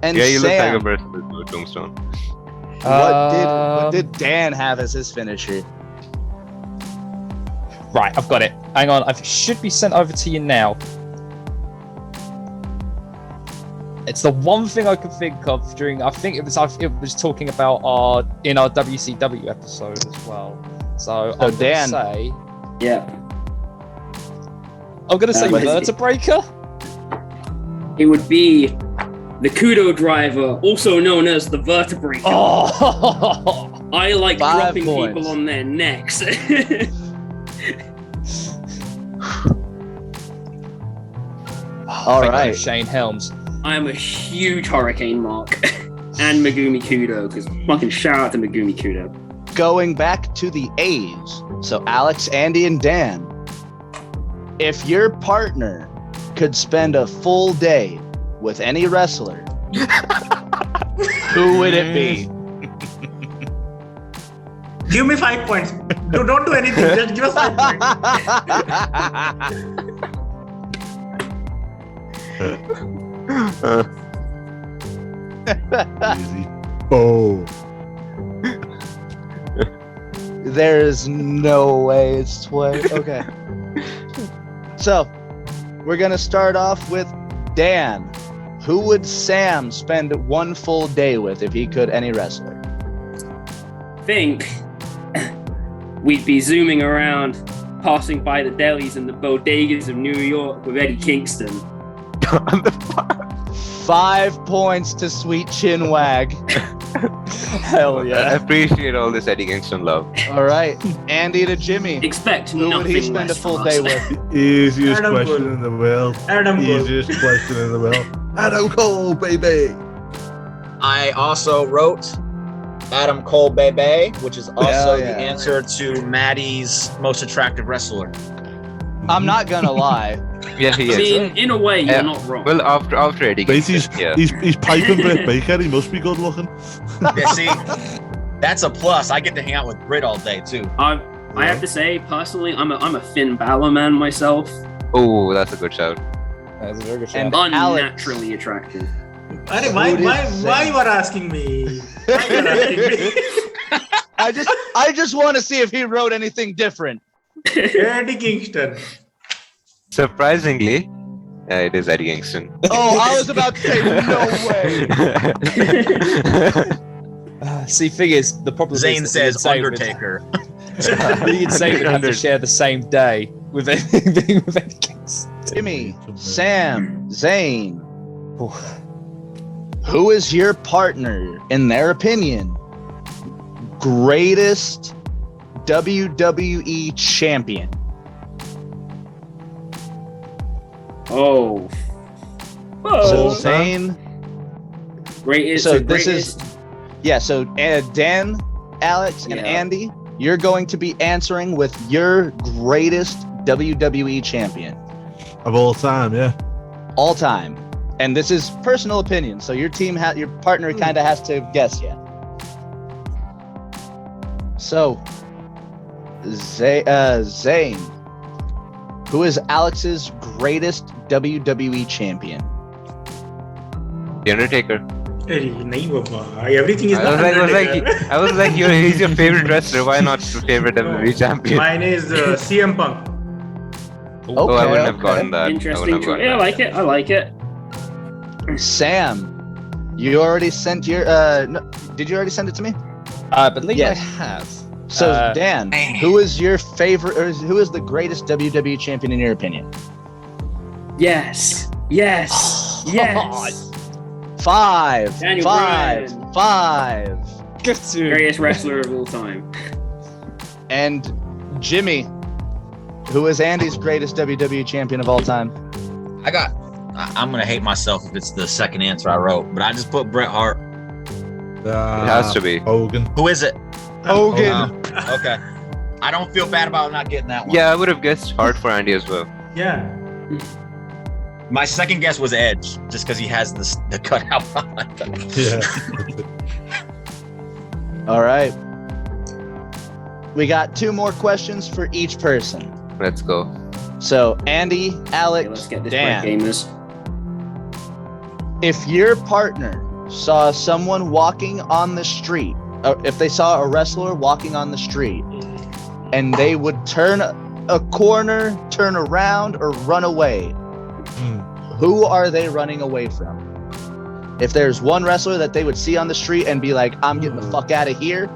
And Yeah, you look like a Sam, person with a tombstone. what did Dan have as his finisher? Right, I've got it. Hang on, it should be sent over to you now. It's the one thing I could think of during. I think it was talking about in our WCW episode as well. So I'm Dan. gonna say Yeah. what is it? vertebraker. It would be the Kudo driver, also known as the vertebrae. Oh, I like 5 dropping points. people on their necks. All right. Shane Helms. I'm a huge Hurricane Mark and Megumi Kudo, because fucking shout out to Megumi Kudo. Going back to the A's. So Alex, Andy, and Dan. If your partner could spend a full day with any wrestler, who would it be? Give me 5 points. Don't do anything. Just give us 5 points. Easy. Oh. There's no way it's 20. Okay. So, we're going to start off with Dan. Who would Sam spend one full day with if he could any wrestler? Think we'd be zooming around, passing by the delis and the bodegas of New York with Eddie Kingston. 5 points to Sweet Chinwag. Hell I yeah. appreciate all this Eddie Kingston love. All right. Andy to Jimmy. Expect Who would nothing he spend a less full from day us. with? Easiest Adam question Cole. in the world. Adam Cole. Easiest question in the world. Adam Cole, baby. I also wrote Adam Cole Bebe, which is also Hell yeah. the answer to Maddie's most attractive wrestler. I'm not going to lie. Yeah, he I is. mean, in a way, you're Yeah. not wrong. Well, after Eddie Wait, Kingston, yeah. he's piping Britt Baker. He must be good looking. Yeah, see, that's a plus. I get to hang out with Britt all day too. I have to say, personally, I'm a Finn Balor man myself. Oh, that's a good shout. That's a very good And shout. Alex. Unnaturally attractive. Arey, Who did why Sam? you are asking me? Why you are asking me? I just want to see if he wrote anything different. Eddie Kingston. Surprisingly, it is Eddie Kingston. Oh, I was about to say no way. See, thing is, the problem Zane is that says me and Undertaker. Me and Zane would have to share the same day with being with Eddie Kingston. Jimmy, Sam, Zane. Who is your partner, in their opinion, greatest WWE champion? Oh. So Zane. Greatest. So So this is so Dan, Alex, and Yeah. Andy. You're going to be answering with your greatest WWE champion Of all time, yeah. all time, and this is personal opinion. So your partner kind of has to guess yet. So, Zane, who is Alex's greatest WWE champion? The Undertaker. Eddie, nahi baba. Everything is I not was Undertaker. like, he's your favorite wrestler. Why not your favorite WWE champion? Mine is CM Punk. Oh, I wouldn't have okay. gotten that. interesting choice. Yeah, I like it. I like it. Sam, you already sent your. Did you already send it to me? I believe Yes. I have. So Dan, Man. who is your favorite, or who is the greatest WWE champion in your opinion? Yes. Yes. Yes. 5, Daniel 5, Bryan. 5. Good to Greatest wrestler of all time. And Jimmy, who is Andy's greatest WWE champion of all time? I'm gonna hate myself if it's the second answer I wrote, but I just put Bret Hart. It has to be. Hogan. Who is it? Hogan. Oh, okay. I don't feel bad about not getting that one. Yeah, I would have guessed Hart for Andy as well. Yeah. My second guess was Edge, just because he has the cutout behind him. Yeah. All right. We got 2 more questions for each person. Let's go. So, Andy, Alex, Okay, let's get this Dan. right, gamers. If your partner saw someone walking on the street, if they saw a wrestler walking on the street, and they would turn a corner, turn around, or run away, who are they running away from? If there's one wrestler that they would see on the street and be like, I'm getting the fuck out of here,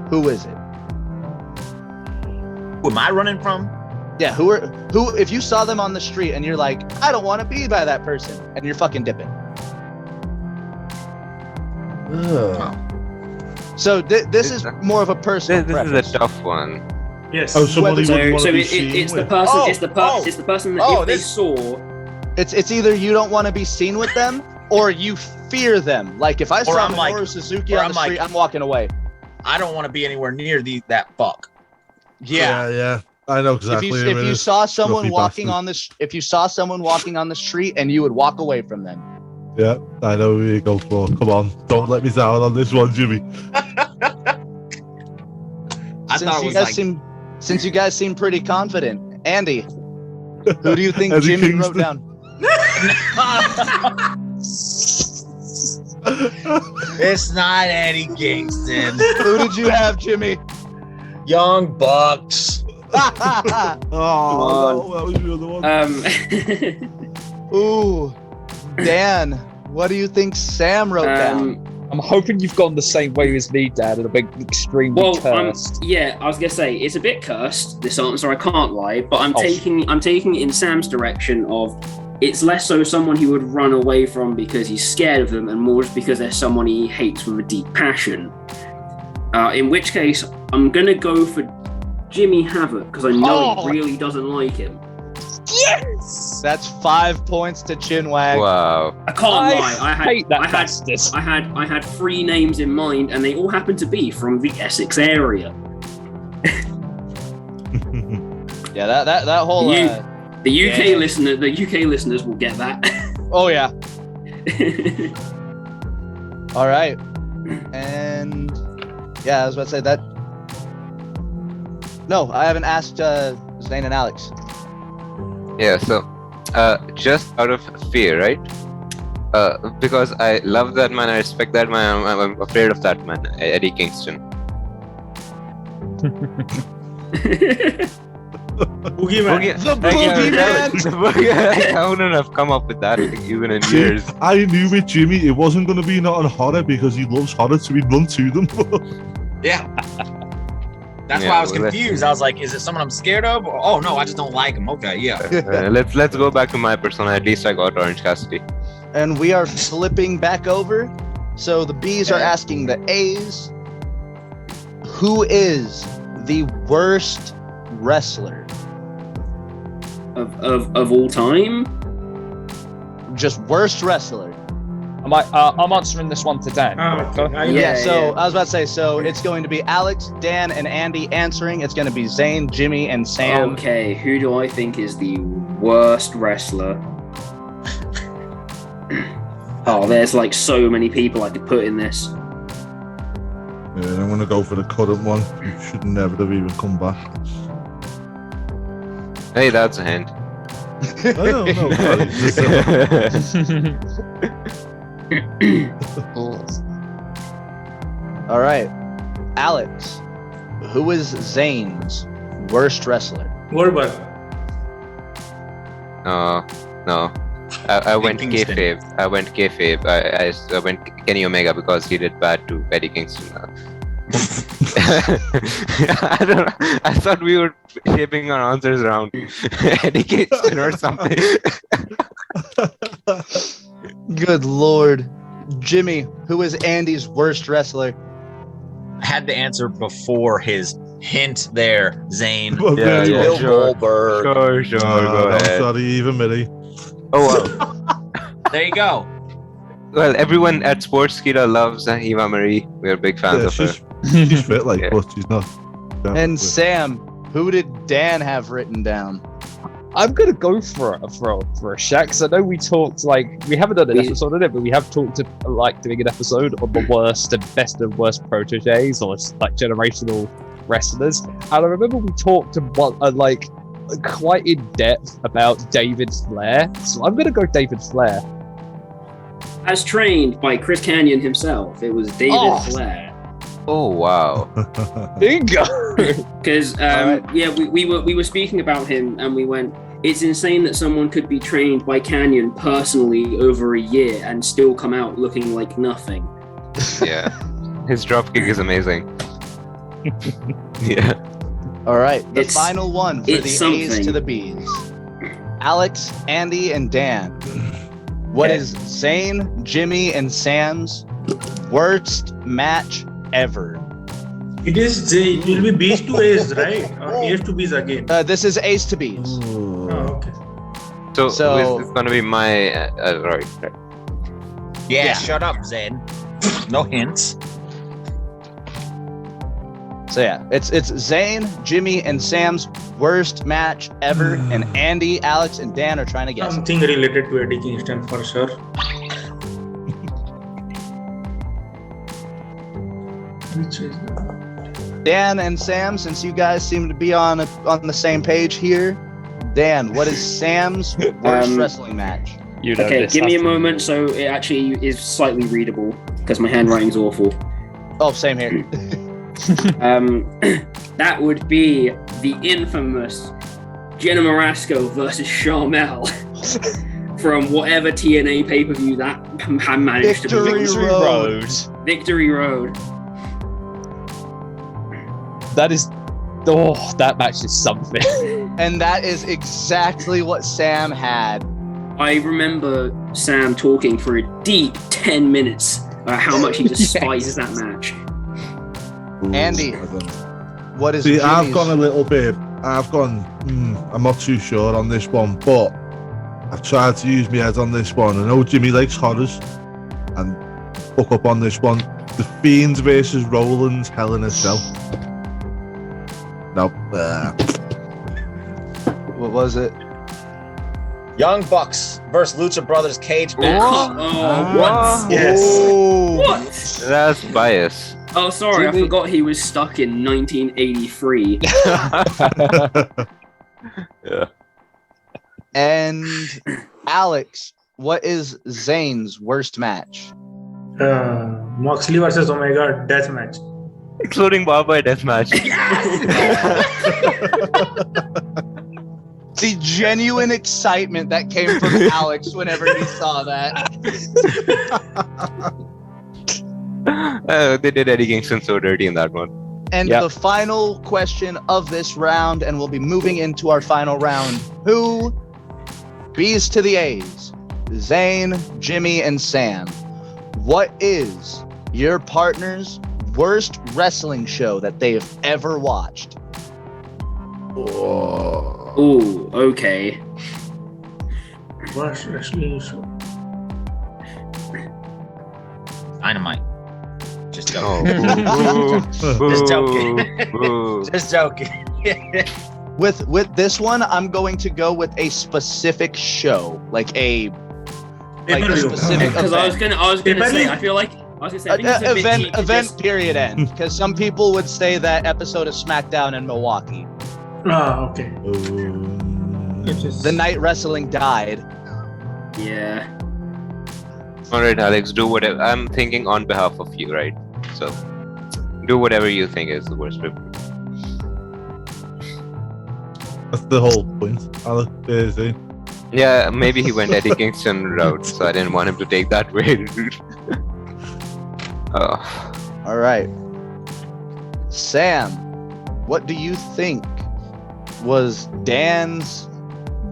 who is it? Who am I running from? Yeah, who if you saw them on the street and you're like, I don't want to be by that person, and you're fucking dipping. So this is more of a personal This preference. is a tough one. Yes. Oh, somebody Whether- wouldn't want So to be it's seen the with. person. Oh, it's the person that oh, if they this- saw. It's either you don't want to be seen with them or you fear them. Like if I saw I'm like- Minoru Suzuki or on I'm the street, like- I'm walking away. I don't want to be anywhere near that fuck. Yeah. I know exactly. If you saw someone scruffy walking bastard. if you saw someone walking on the street and you would walk away from them. Yeah, I know who you go for. Come on, don't let me down on this one, Jimmy. I thought it was like Since you guys seem pretty confident, Andy, who do you think Eddie Jimmy Kingston. wrote down? it's not Eddie Kingston. Who did you have, Jimmy? Young Bucks. Oh, no, that was the other one. Ooh, Dan, what do you think Sam wrote down? I'm hoping you've gone the same way as me, Dad, and a bit extremely Well, cursed. yeah, I was gonna say it's a bit cursed. This answer, I can't lie, but I'm Oh. taking it in Sam's direction of it's less so someone he would run away from because he's scared of them, and more just because they're someone he hates with a deep passion. In which case, I'm gonna go for Jimmy Havoc because I know he really doesn't like him. Yes! That's 5 points to Chinwag. Wow. I can't lie. I hate that had, bastard. I had 3 names in mind, and they all happened to be from the Essex area. Yeah, that whole. The UK yeah. listeners will get that. Oh yeah. All right. And yeah, I was about to say that. No, I haven't asked Zane and Alex. Yeah, so just out of fear, right? Because I love that man, I respect that man, I'm afraid of that man, Eddie Kingston. Boogeyman. The Boogeyman! The Boogeyman! I wouldn't have come up with that even in years. I knew with Jimmy it wasn't going to be not on horror because he loves horror, so he'd run to them. Yeah. That's Yeah, why I was well, let's- confused. I was like, is it someone I'm scared of? Or, oh no, I just don't like him. Okay, yeah. Let's go back to my persona. At least I got Orange Cassidy. And we are flipping back over. So the B's are asking the A's. Who is the worst wrestler? of all time. Just worst wrestler. I'm answering this one to Dan. Yeah, so I was about to say, so it's going to be Alex, Dan, and Andy answering. It's going to be Zane, Jimmy, and Sam. Okay, who do I think is the worst wrestler? Oh, there's like so many people I could put in this. Yeah, I'm going to go for the current one. You should never have even come back. Hey, that's a hint. I don't know. All right, Alex, who is Zane's worst wrestler? Warburg. No. I went Kingston. kayfabe. I went kayfabe. I went Kenny Omega because he did bad to Eddie Kingston. I don't know. I thought we were shaping our answers around Eddie Kingston or something. Good Lord. Jimmy, who is Andy's worst wrestler? I had to answer before his hint there, Zane. Well, Yeah, there you yeah, go. Bill Goldberg. Sure, No, go ahead. sorry, even Millie. Oh, well. There you go. Well, everyone at Sportskeeda loves Eva Marie. We're big fans Yeah, of her. she's fit, like, Yeah. but she's not. And Sam, who did Dan have written down? I'm gonna go for a Shaq. Because I know we talked we haven't done an episode on it, but we have talked doing an episode on the worst and best and worst proteges or generational wrestlers. And I remember we talked quite in depth about David Flair. So I'm gonna go David Flair. As trained by Chris Kanyon himself, it was David Flair. Oh wow! Bingo. Because we were speaking about him, and we went, it's insane that someone could be trained by Kanyon personally over a year and still come out looking like nothing. Yeah, his dropkick is amazing. Yeah. All right, the final one for the A's to the B's. Alex, Andy, and Dan. What is Zane, Jimmy, and Sam's worst match ever? It will be B's to A's, right? Or A's to B's again? This is A's to B's. Oh, okay. So it's gonna be my right. Yeah, shut up, Zen. No hints. So yeah, it's Zane, Jimmy, and Sam's worst match ever, and Andy, Alex, and Dan are trying to guess. Something related to Eddie Kingston for sure. Which is Dan and Sam, since you guys seem to be on the same page here, Dan, what is Sam's worst wrestling match? Okay, give me a moment so it actually is slightly readable because my handwriting's awful. Oh, same here. That would be the infamous Jenna Morasco versus Sharmell from whatever TNA pay-per-view that managed to be. Victory Road. That match is something. And that is exactly what Sam had. I remember Sam talking for a deep 10 minutes about how much he despises that match. Andy, what is See, Jimmy's? I've gone a little bit. I'm not too sure on this one, but I've tried to use my head on this one. I know Jimmy likes horrors, and fuck up on this one. The Fiends versus Rollins Hell in a Cell. Nope. What was it? Young Bucks versus Lucha Brothers cage match. What? Yes. What? That's bias. Oh, sorry, I forgot he was stuck in 1983. Yeah. And Alex, what is Zane's worst match? Moxley versus Omega death match. Including Barber death match. The genuine excitement that came from Alex whenever he saw that. They did Eddie Kingston so dirty in that one. And the final question of this round, and we'll be moving into our final round. Who, B's to the A's, Zane, Jimmy, and Sam, what is your partner's worst wrestling show that they have ever watched? Ooh, okay. Worst wrestling show. Dynamite. Just joking. Ooh. Just joking. With this one, I'm going to go with a specific show, like a specific Because I was gonna say, I feel like I think it's a bit cheap to event just- period end. Because some people would say that episode of SmackDown in Milwaukee. Okay. The night wrestling died. Yeah. All right, Alex, do whatever. I'm thinking on behalf of you, right? So, do whatever you think is the worst. That's the whole point, Alex. Yeah, maybe he went Eddie Kingston route, so I didn't want him to take that way. Oh. All right. Sam, what do you think was Dan's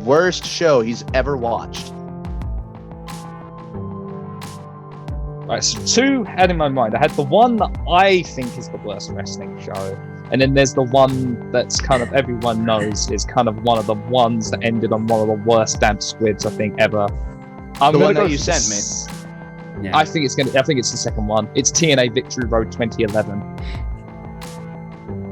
worst show he's ever watched? Right, so two had in my mind. I had the one that I think is the worst wrestling show, and then there's the one that's kind of everyone knows is kind of one of the ones that ended on one of the worst damp squids I think ever. The one that you sent me. Yeah. I think it's the second one. It's TNA Victory Road 2011.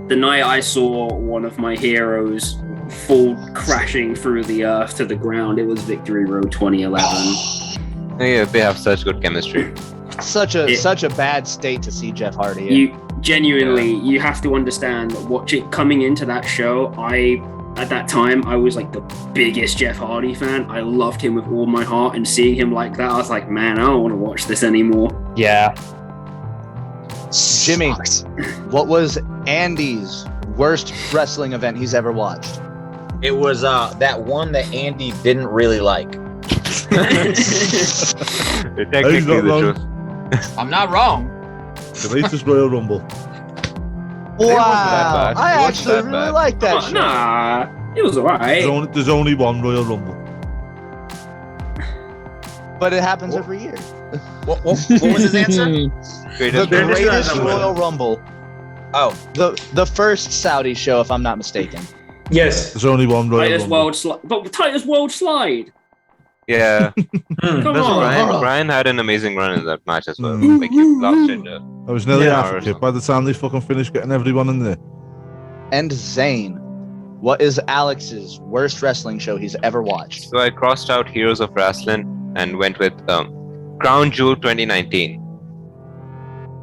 The night I saw one of my heroes fall crashing through the earth to the ground. It was Victory Road 2011. Yeah, they have such good chemistry. Such a bad state to see Jeff Hardy in. You genuinely, you have to understand. Coming into that show, at that time, I was like the biggest Jeff Hardy fan. I loved him with all my heart, and seeing him like that, I was like, man, I don't want to watch this anymore. Yeah. Jimmy, Sucks. what was Andy's worst wrestling event he's ever watched? It was that one that Andy didn't really like. Technically, He's not the wrong. truth. I'm not wrong. The latest Royal Rumble. Wow, bad. I It wasn't actually that really bad. like that show. Nah, it was alright. There's only one Royal Rumble. But it happens every year. What was his answer? The Greatest Greatest greatest Royal Rumble. Royal Rumble. Oh, The first Saudi show, if I'm not mistaken. Yes. There's only one Royal Titus Rumble. World Slide. But Titus World Slide. Yeah. Hmm. Come Plus, on. Brian had an amazing run in that match as well. Mm. Like he lost it. I was nearly Yeah. half a kid by the time they fucking finished getting everyone in there. And Zane, what is Alex's worst wrestling show he's ever watched? So I crossed out Heroes of Wrestling and went with Crown Jewel 2019.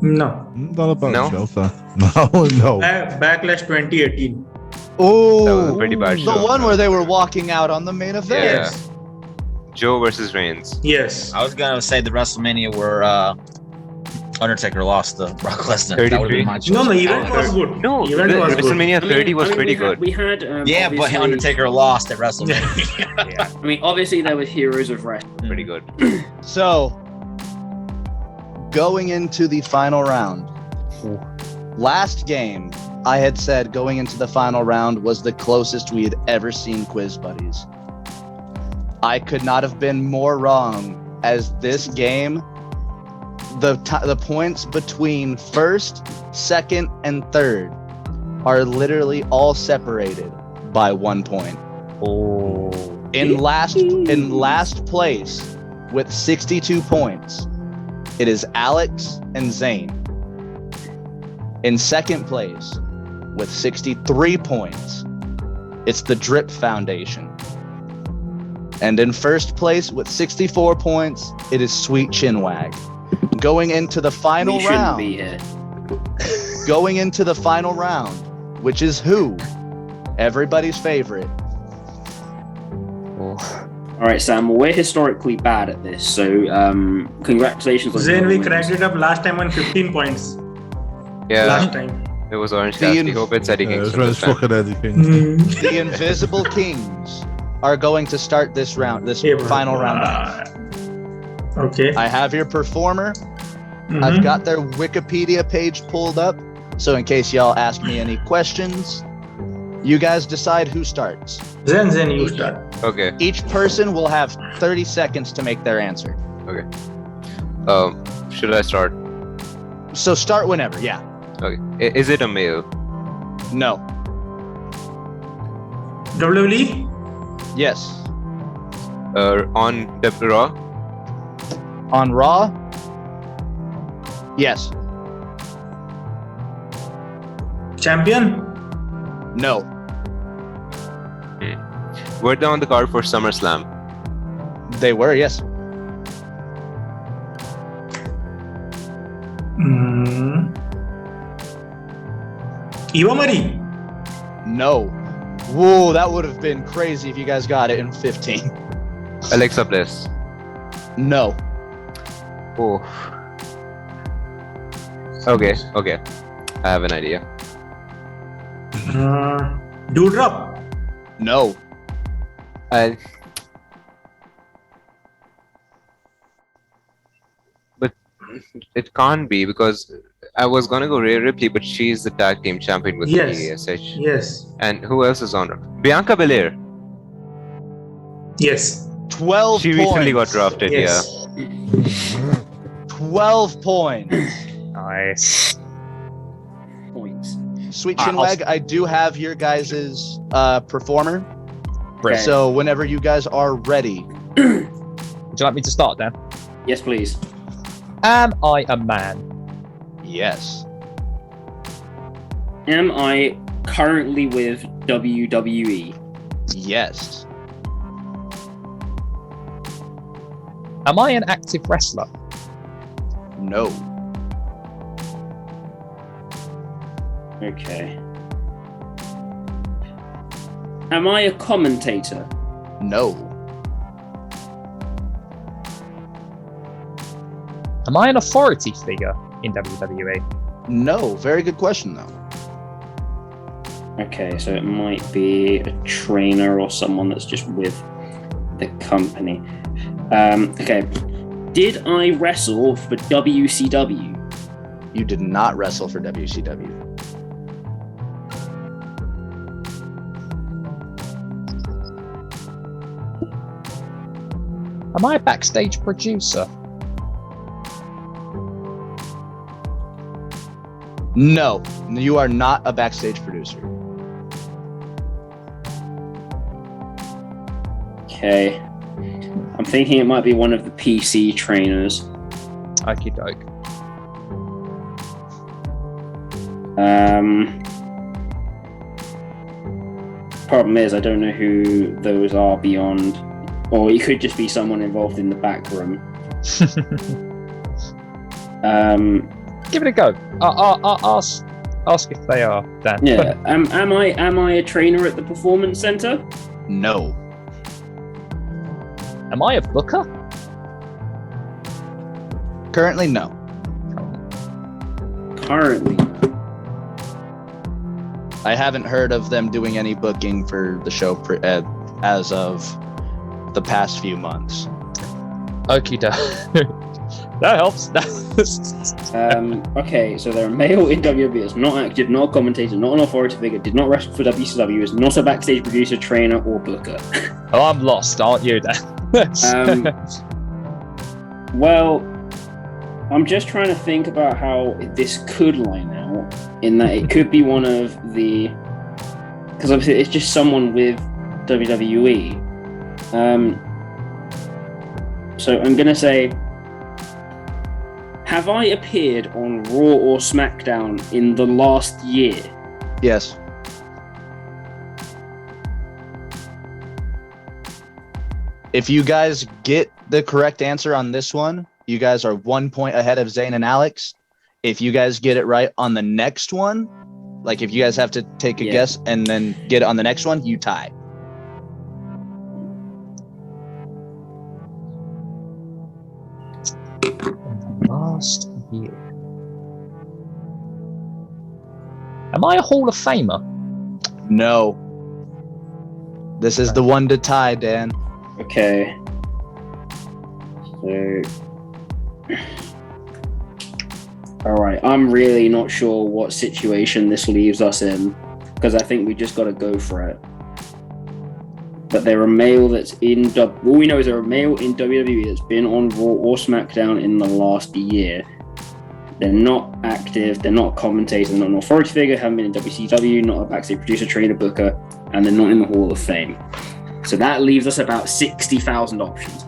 No. Not a bad No? show, sir. No. Backlash 2018. Oh, That was a pretty bad the show. one where they were walking out on the main event. Yeah. Yes. Joe versus Reigns. Yes. I was gonna say the WrestleMania where Undertaker lost to Brock Lesnar. That would have been my choice. No, the event was good. No, Event was good. WrestleMania 30 was pretty good. We had Yeah, but obviously- Undertaker lost at WrestleMania. I mean, obviously there was Heroes of Wrestling. Pretty good. So, going into the final round, last game, I had said going into the final round was the closest we had ever seen Quizbuddies. I could not have been more wrong, as this game, the points between first, second, and third are literally all separated by 1 point. Oh. In last place with 62 points, it is Alex and Zane. In second place with 63 points, it's the Drip Foundation. And in first place with 64 points, it is Sweet Chinwag. Going into the final We shouldn't round, be here. going into the final round, which is who? Everybody's favorite. All right, Sam. We're historically bad at this, so congratulations on Then your we wins. cracked it up last time on 15 points. Yeah, Last time. it was Orange The Cassidy. inf- Hope it's Eddie Yeah, it was Kingston when this it's time. fucking Eddie King. The Invisible Kings are going to start this round, this Yeah, bro. final round out. Okay. I have your performer. Mhm. I've got their Wikipedia page pulled up, so in case y'all ask me any questions, you guys decide who starts. Then you start. Okay. Each person will have 30 seconds to make their answer. Should I start? So start whenever, yeah. Okay. Is it a male? No. WWE? Yes. On the Raw? On Raw? Yes. Champion? No. Were they on the card for SummerSlam? They were, yes. Eva Marie? No. Whoa, that would have been crazy if you guys got it in 15. Alexa Bliss. No. Oh. Okay. I have an idea. Doudrop? No. But it can't be because I was gonna go Rhea Ripley, but she's the tag team champion with Yes. the ESH. Yes. And who else is on her? Bianca Belair. Yes. 12 She points. recently got drafted. Yes. 12 points. Nice. Points. Sweet I'll- Chinwag, I do have your guys' performer. Okay. So whenever you guys are ready. Would you like me to start then? Yes, please. Am I a man? Yes. Am I currently with WWE? Yes. Am I an active wrestler? No. Okay. Am I a commentator? No. Am I an authority figure in WWE? No. Very good question, though. Okay, so it might be a trainer or someone that's just with the company. Okay. Did I wrestle for WCW? You did not wrestle for WCW. Am I a backstage producer? No. You are not a backstage producer. Okay. I'm thinking it might be one of the PC trainers. Okie doke. Problem is, I don't know who those are beyond, or it could just be someone involved in the back room. Give it a go. Ask if they are, Dan. Yeah. Am I a trainer at the performance center? No. Am I a booker? Currently, no. Currently. I haven't heard of them doing any booking for the show as of the past few months. Okie doke. That helps. Okay, so they're a male in WWE, is not active, not a commentator, not an authority figure, did not wrestle for WCW, is not a backstage producer, trainer, or booker. Oh, I'm lost, aren't you, Dan? Well, I'm just trying to think about how this could line out, in that it could be one of the... Because obviously it's just someone with WWE. So I'm going to say... Have I appeared on Raw or SmackDown in the last year? Yes. If you guys get the correct answer on this one, you guys are 1 point ahead of Zane and Alex. If you guys get it right on the next one, like if you guys have to take a guess and then get it on the next one, you tie. Last year. Am I a Hall of Famer? No. This is the one to tie, Dan. Okay. So... Alright, I'm really not sure what situation this leaves us in, because I think we just got to go for it. But they're a male that's in... All we know is they're a male in WWE that's been on Raw or SmackDown in the last year. They're not active, they're not a commentator, they're not an authority figure, haven't been in WCW, not a backstage producer, trainer, booker, and they're not in the Hall of Fame. So that leaves us about 60,000 options.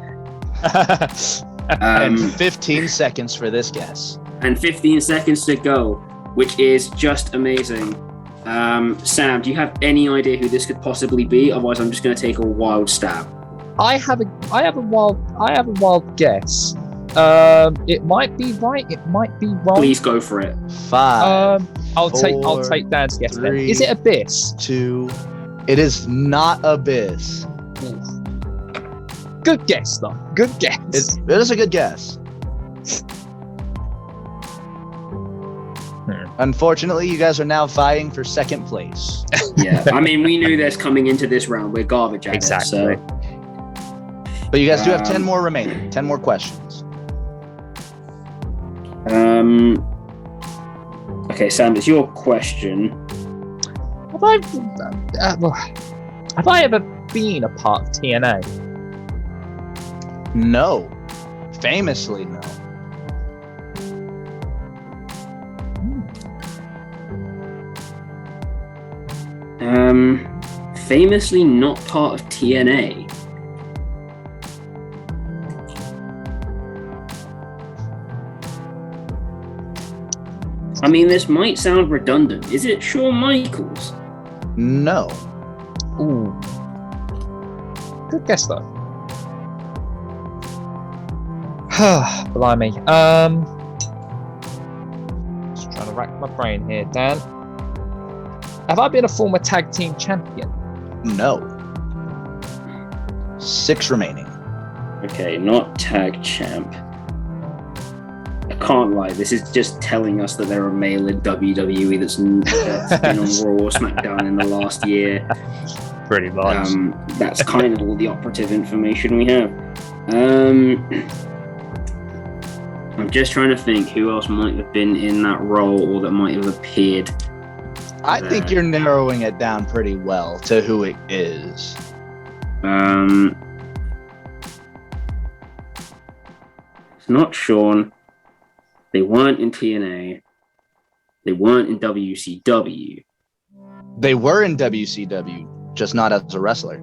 And 15 seconds for this guess. And 15 seconds to go, which is just amazing. Sam, do you have any idea who this could possibly be? Otherwise, I'm just going to take a wild stab. I have a wild guess. It might be right. It might be wrong. Please go for it. 5. I'll 4, take Dan's guess. 3, Then. Is it Abyss? 2. It is not Abyss. Good guess, though. Good guess. It is a good guess. Unfortunately, you guys are now vying for second place. Yeah, I mean, we knew this coming into this round. We're garbage at Exactly. it. But you guys do have 10 more remaining. 10 more questions. Okay, Sam, it's your question. Have I ever been a part of TNA? No. Famously, no. Famously not part of TNA. I mean, this might sound redundant. Is it Shawn Michaels? No. Ooh. Good guess though. Blimey. Just trying to rack my brain here, Dan. Have I been a former tag team champion? No. 6 remaining. Okay, not tag champ. I can't lie. This is just telling us that there are male in WWE that's been on Raw or SmackDown in the last year. Pretty much. That's kind of all the operative information we have. I'm just trying to think who else might have been in that role or that might have appeared. I think you're narrowing it down pretty well to who it is. It's not Sean. They weren't in TNA. They weren't in WCW. They were in WCW, just not as a wrestler.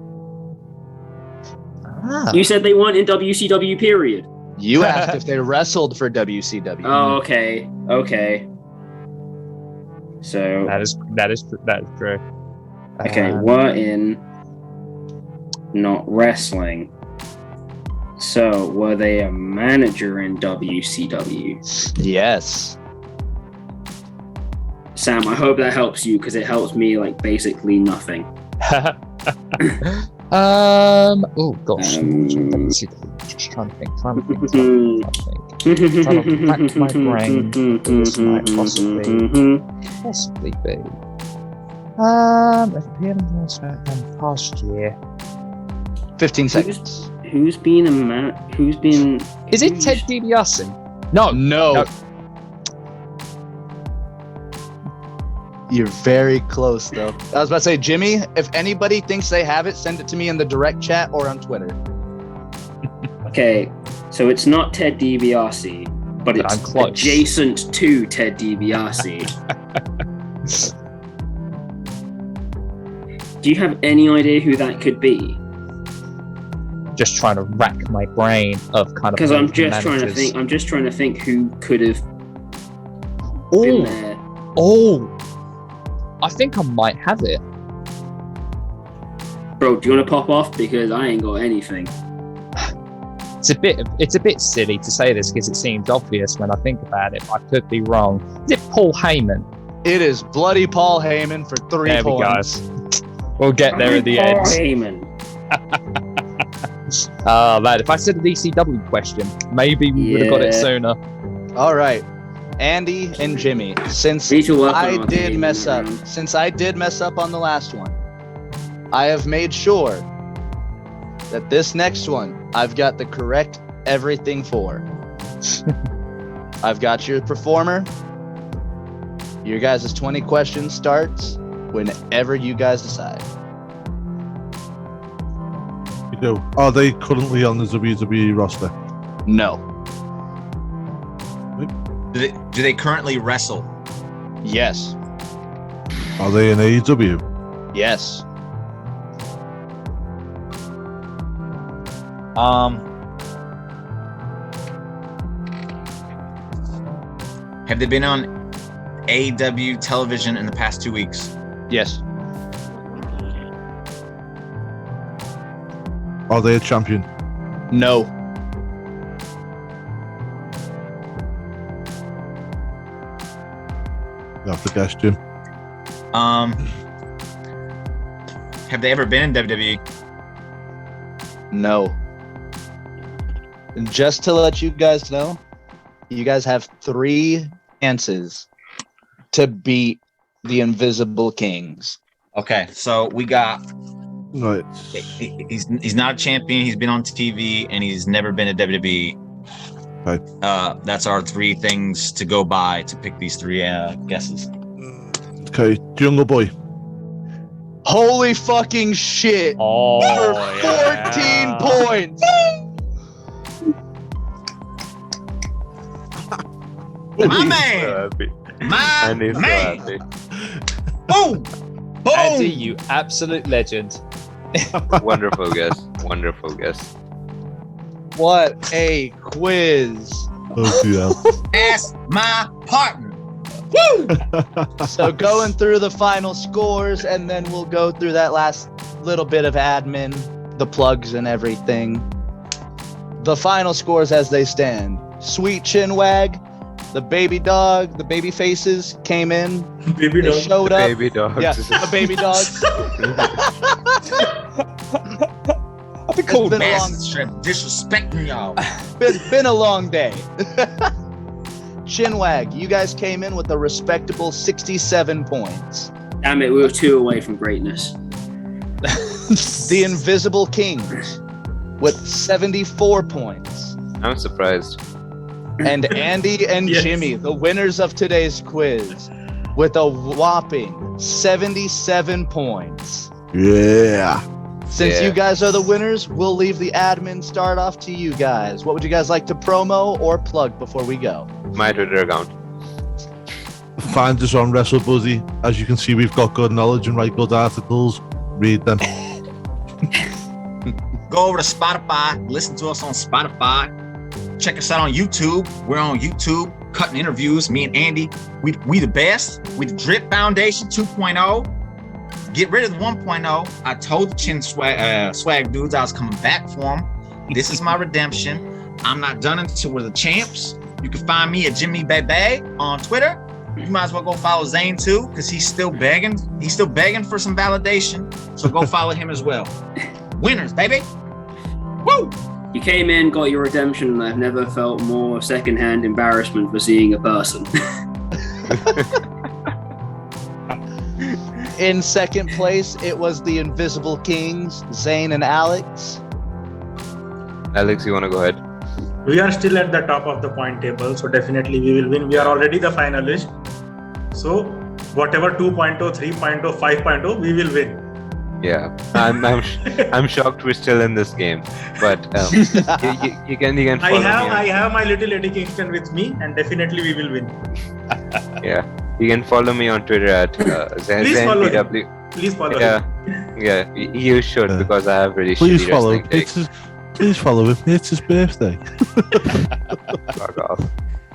You said they weren't in WCW, period. You asked if they wrestled for WCW. Oh, okay. So that is true. okay, we're in not wrestling. So were they a manager in WCW? Yes. Sam, I hope that helps you because it helps me like basically nothing. Oh gosh. Just trying to think. Trying to rack my brain. This might possibly be. Appeared in SmackDown past year. 15 seconds. Who's been a man? Who's been? Is it Ted DiBiase? No. You're very close, though. I was about to say, Jimmy, if anybody thinks they have it, send it to me in the direct chat or on Twitter. Okay, so it's not Ted DiBiase, but it's adjacent to Ted DiBiase. Do you have any idea who that could be? Just trying to rack my brain of kind of because I'm just trying to think who could have been there. I think I might have it. Bro, do you want to pop off? Because I ain't got anything. It's a bit silly to say this because it seems obvious when I think about it. I could be wrong. Is it Paul Heyman? It is bloody Paul Heyman for 3 points. There we go. We'll get there at the end. Paul Heyman. Man, if I said a DCW question, maybe we would have got it sooner. All right, Andy and Jimmy, since I did mess up on the last one, I have made sure that this next one I've got the correct everything for. I've got your performer. Your guys' 20 questions starts whenever you guys decide. Are they currently on the WWE roster? No. Do they currently wrestle? Yes. Are they in AEW? Yes. Have they been on AEW television in the past 2 weeks? Yes. Are they a champion? No. You have to guess, Jim. Have they ever been in WWE? No. And just to let you guys know, you guys have 3 chances to beat the Invisible Kings. Okay, so we got. Right. He's not a champion. He's been on TV and he's never been to WWE. Right. That's our 3 things to go by to pick these 3 guesses. Okay, Jungle Boy. Holy fucking shit! For 14 points. My man. My man. Boom. Boom. Andy, you absolute legend. Wonderful guess. Wonderful guess. What a quiz. Oh, yeah. Ask my partner. Woo! So going through the final scores, and then we'll go through that last little bit of admin the plugs and everything. The final scores as they stand. Sweet Chinwag, the baby dog, the baby faces came in. Baby They dog. showed up. Baby dogs. Yeah, the baby dogs. I've been called been a long- Massive strip disrespecting y'all. Been a long day. Chinwag, you guys came in with a respectable 67 points. Damn it, we were 2 away from greatness. The Invisible Kings with 74 points. I'm surprised. And Andy and Yes. Jimmy, the winners of today's quiz, with a whopping 77 points. Yeah. Since Yeah. you guys are the winners, we'll leave the admin start off to you guys. What would you guys like to promo or plug before we go? My Twitter account. Find us on Wrestlebuddy. As you can see, we've got good knowledge and write good articles. Read them. Go over to Spotify, listen to us on Spotify. Check us out on YouTube. We're on YouTube, cutting interviews. Me and Andy, we the best. We the Drip Foundation 2.0. Get rid of the 1.0. I told the Chin swag dudes I was coming back for them. This is my redemption. I'm not done until we're the champs. You can find me at Jimmy Bebe on Twitter. You might as well go follow Zane too, because he's still begging. He's still begging for some validation. So go follow him as well. Winners, baby. Woo! You came in, got your redemption, and I've never felt more secondhand embarrassment for seeing a person. In second place, it was the Invisible Kings, Zane and Alex. Alex, you want to go ahead? We are still at the top of the point table, so definitely we will win. We are already the finalist. So whatever 2.0, 3.0, 5.0, we will win. Yeah, I'm shocked we're still in this game, but you can follow me. I have my little Eddie Kingston with me, and definitely we will win. Yeah, you can follow me on Twitter at Please follow him. ZenPW. Please follow Yeah, him. yeah, you should because I have really Please shitty follow. wrestling takes. Please follow him. It's his birthday. Fuck off.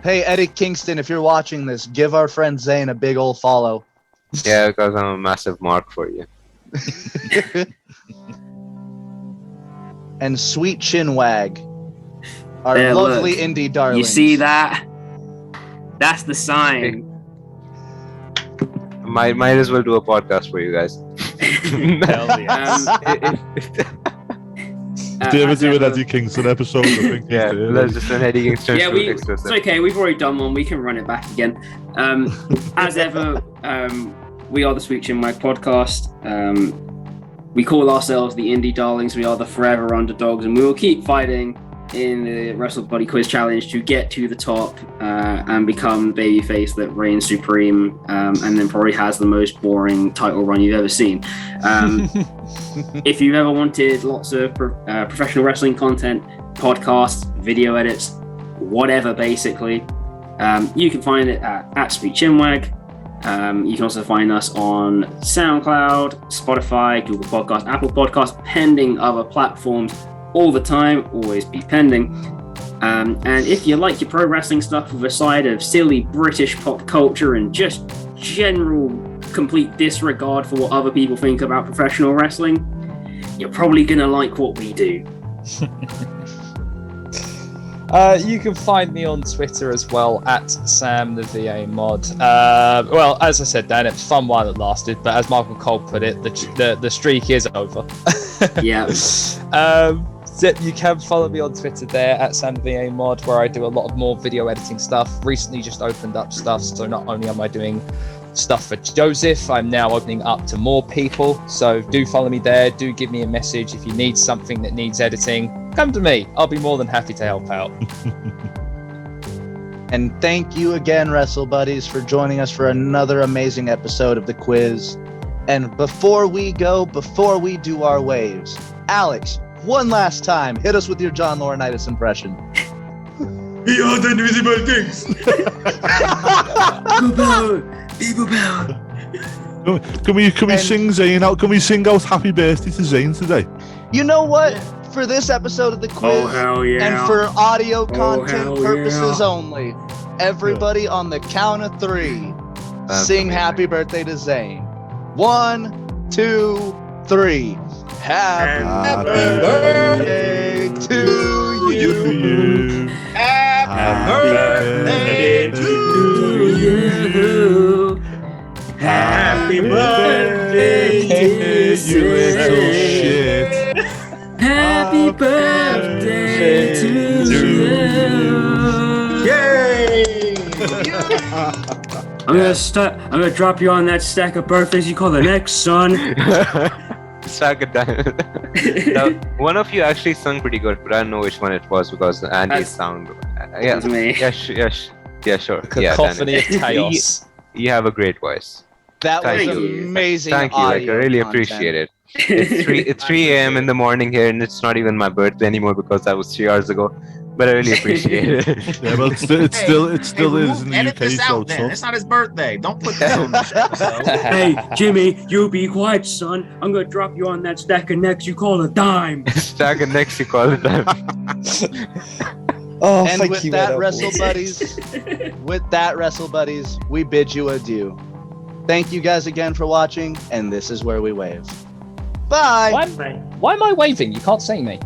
Hey, Eddie Kingston, if you're watching this, give our friend Zane a big old follow. Yeah, because I'm a massive mark for you. And Sweet Chinwag, our There, lovely look. indie darling. You see that? That's the sign. Might as well do a podcast for you guys. Hell yes. Do you ever as do an ever- Eddie Kingston episode? I think Yeah, he's doing let's it. just an Eddie Kingston Yeah, it's exclusive. okay. We've already done one. We can run it back again. As ever, we are the Sweet Chinwag podcast. We call ourselves the Indie Darlings. We are the forever underdogs, and we will keep fighting in the Wrestlebuddy Quiz Challenge to get to the top and become the babyface that reigns supreme, and then probably has the most boring title run you've ever seen. If you've ever wanted lots of professional wrestling content, podcasts, video edits, whatever, basically, you can find it at Sweet Chinwag. You can also find us on SoundCloud, Spotify, Google Podcasts, Apple Podcasts, pending other platforms all the time, always be pending. And if you like your pro wrestling stuff with a side of silly British pop culture and just general complete disregard for what other people think about professional wrestling, you're probably gonna like what we do. You can find me on Twitter as well at Sam the VA Mod. Well, as I said, Dan, it was fun while it lasted, but as Michael Cole put it, the streak is over. Yeah. So you can follow me on Twitter there at Sam the VA Mod, where I do a lot of more video editing stuff. Recently, just opened up stuff, so not only am I doing stuff for Joseph, I'm now opening up to more people. So do follow me there. Do give me a message if you need something that needs editing. Come to me. I'll be more than happy to help out. And thank you again, Wrestle Buddies, for joining us for another amazing episode of the quiz. And before we go, before we do our waves, Alex, one last time, hit us with your John Laurinaitis impression. We are the Invisible Kings. Can we And- sing Zane out? Can we sing out Happy Birthday to Zane today? You know what? For this episode of the quiz, hell yeah. and for audio hell content purposes yeah. only, everybody on the count of three, That's sing amazing. happy birthday to Zane. 1, 2, 3. Happy birthday to you. Happy birthday to you. Happy birthday You little shit. Happy birthday to you. Yay! I'm gonna drop you on that stack of birthdays you call the next, son. Stack it down. Now, one of you actually sung pretty good, but I don't know which one it was because Andy's sound. Yeah, It's me. yeah, yeah, sure. Yeah, Cacophony of Daniel. chaos. You have a great voice. That Thank was you. amazing. Thank you. Like, I really appreciate it. It's 3 a.m. in the morning here, and it's not even my birthday anymore because that was 3 hours ago. But I really appreciate it. Yeah, but it still is in the edit UK, this so out it's then. tough. It's not his birthday. Don't put that on this episode. Hey, Jimmy, you be quiet, son. I'm gonna drop you on that stack of necks you call a dime. Stack and next you call it that. Oh, And thank with you, that, Ed Wrestle Edwards. Buddies, we bid you adieu. Thank you guys again for watching, and this is where we wave. Bye. Why am I waving? You can't see me.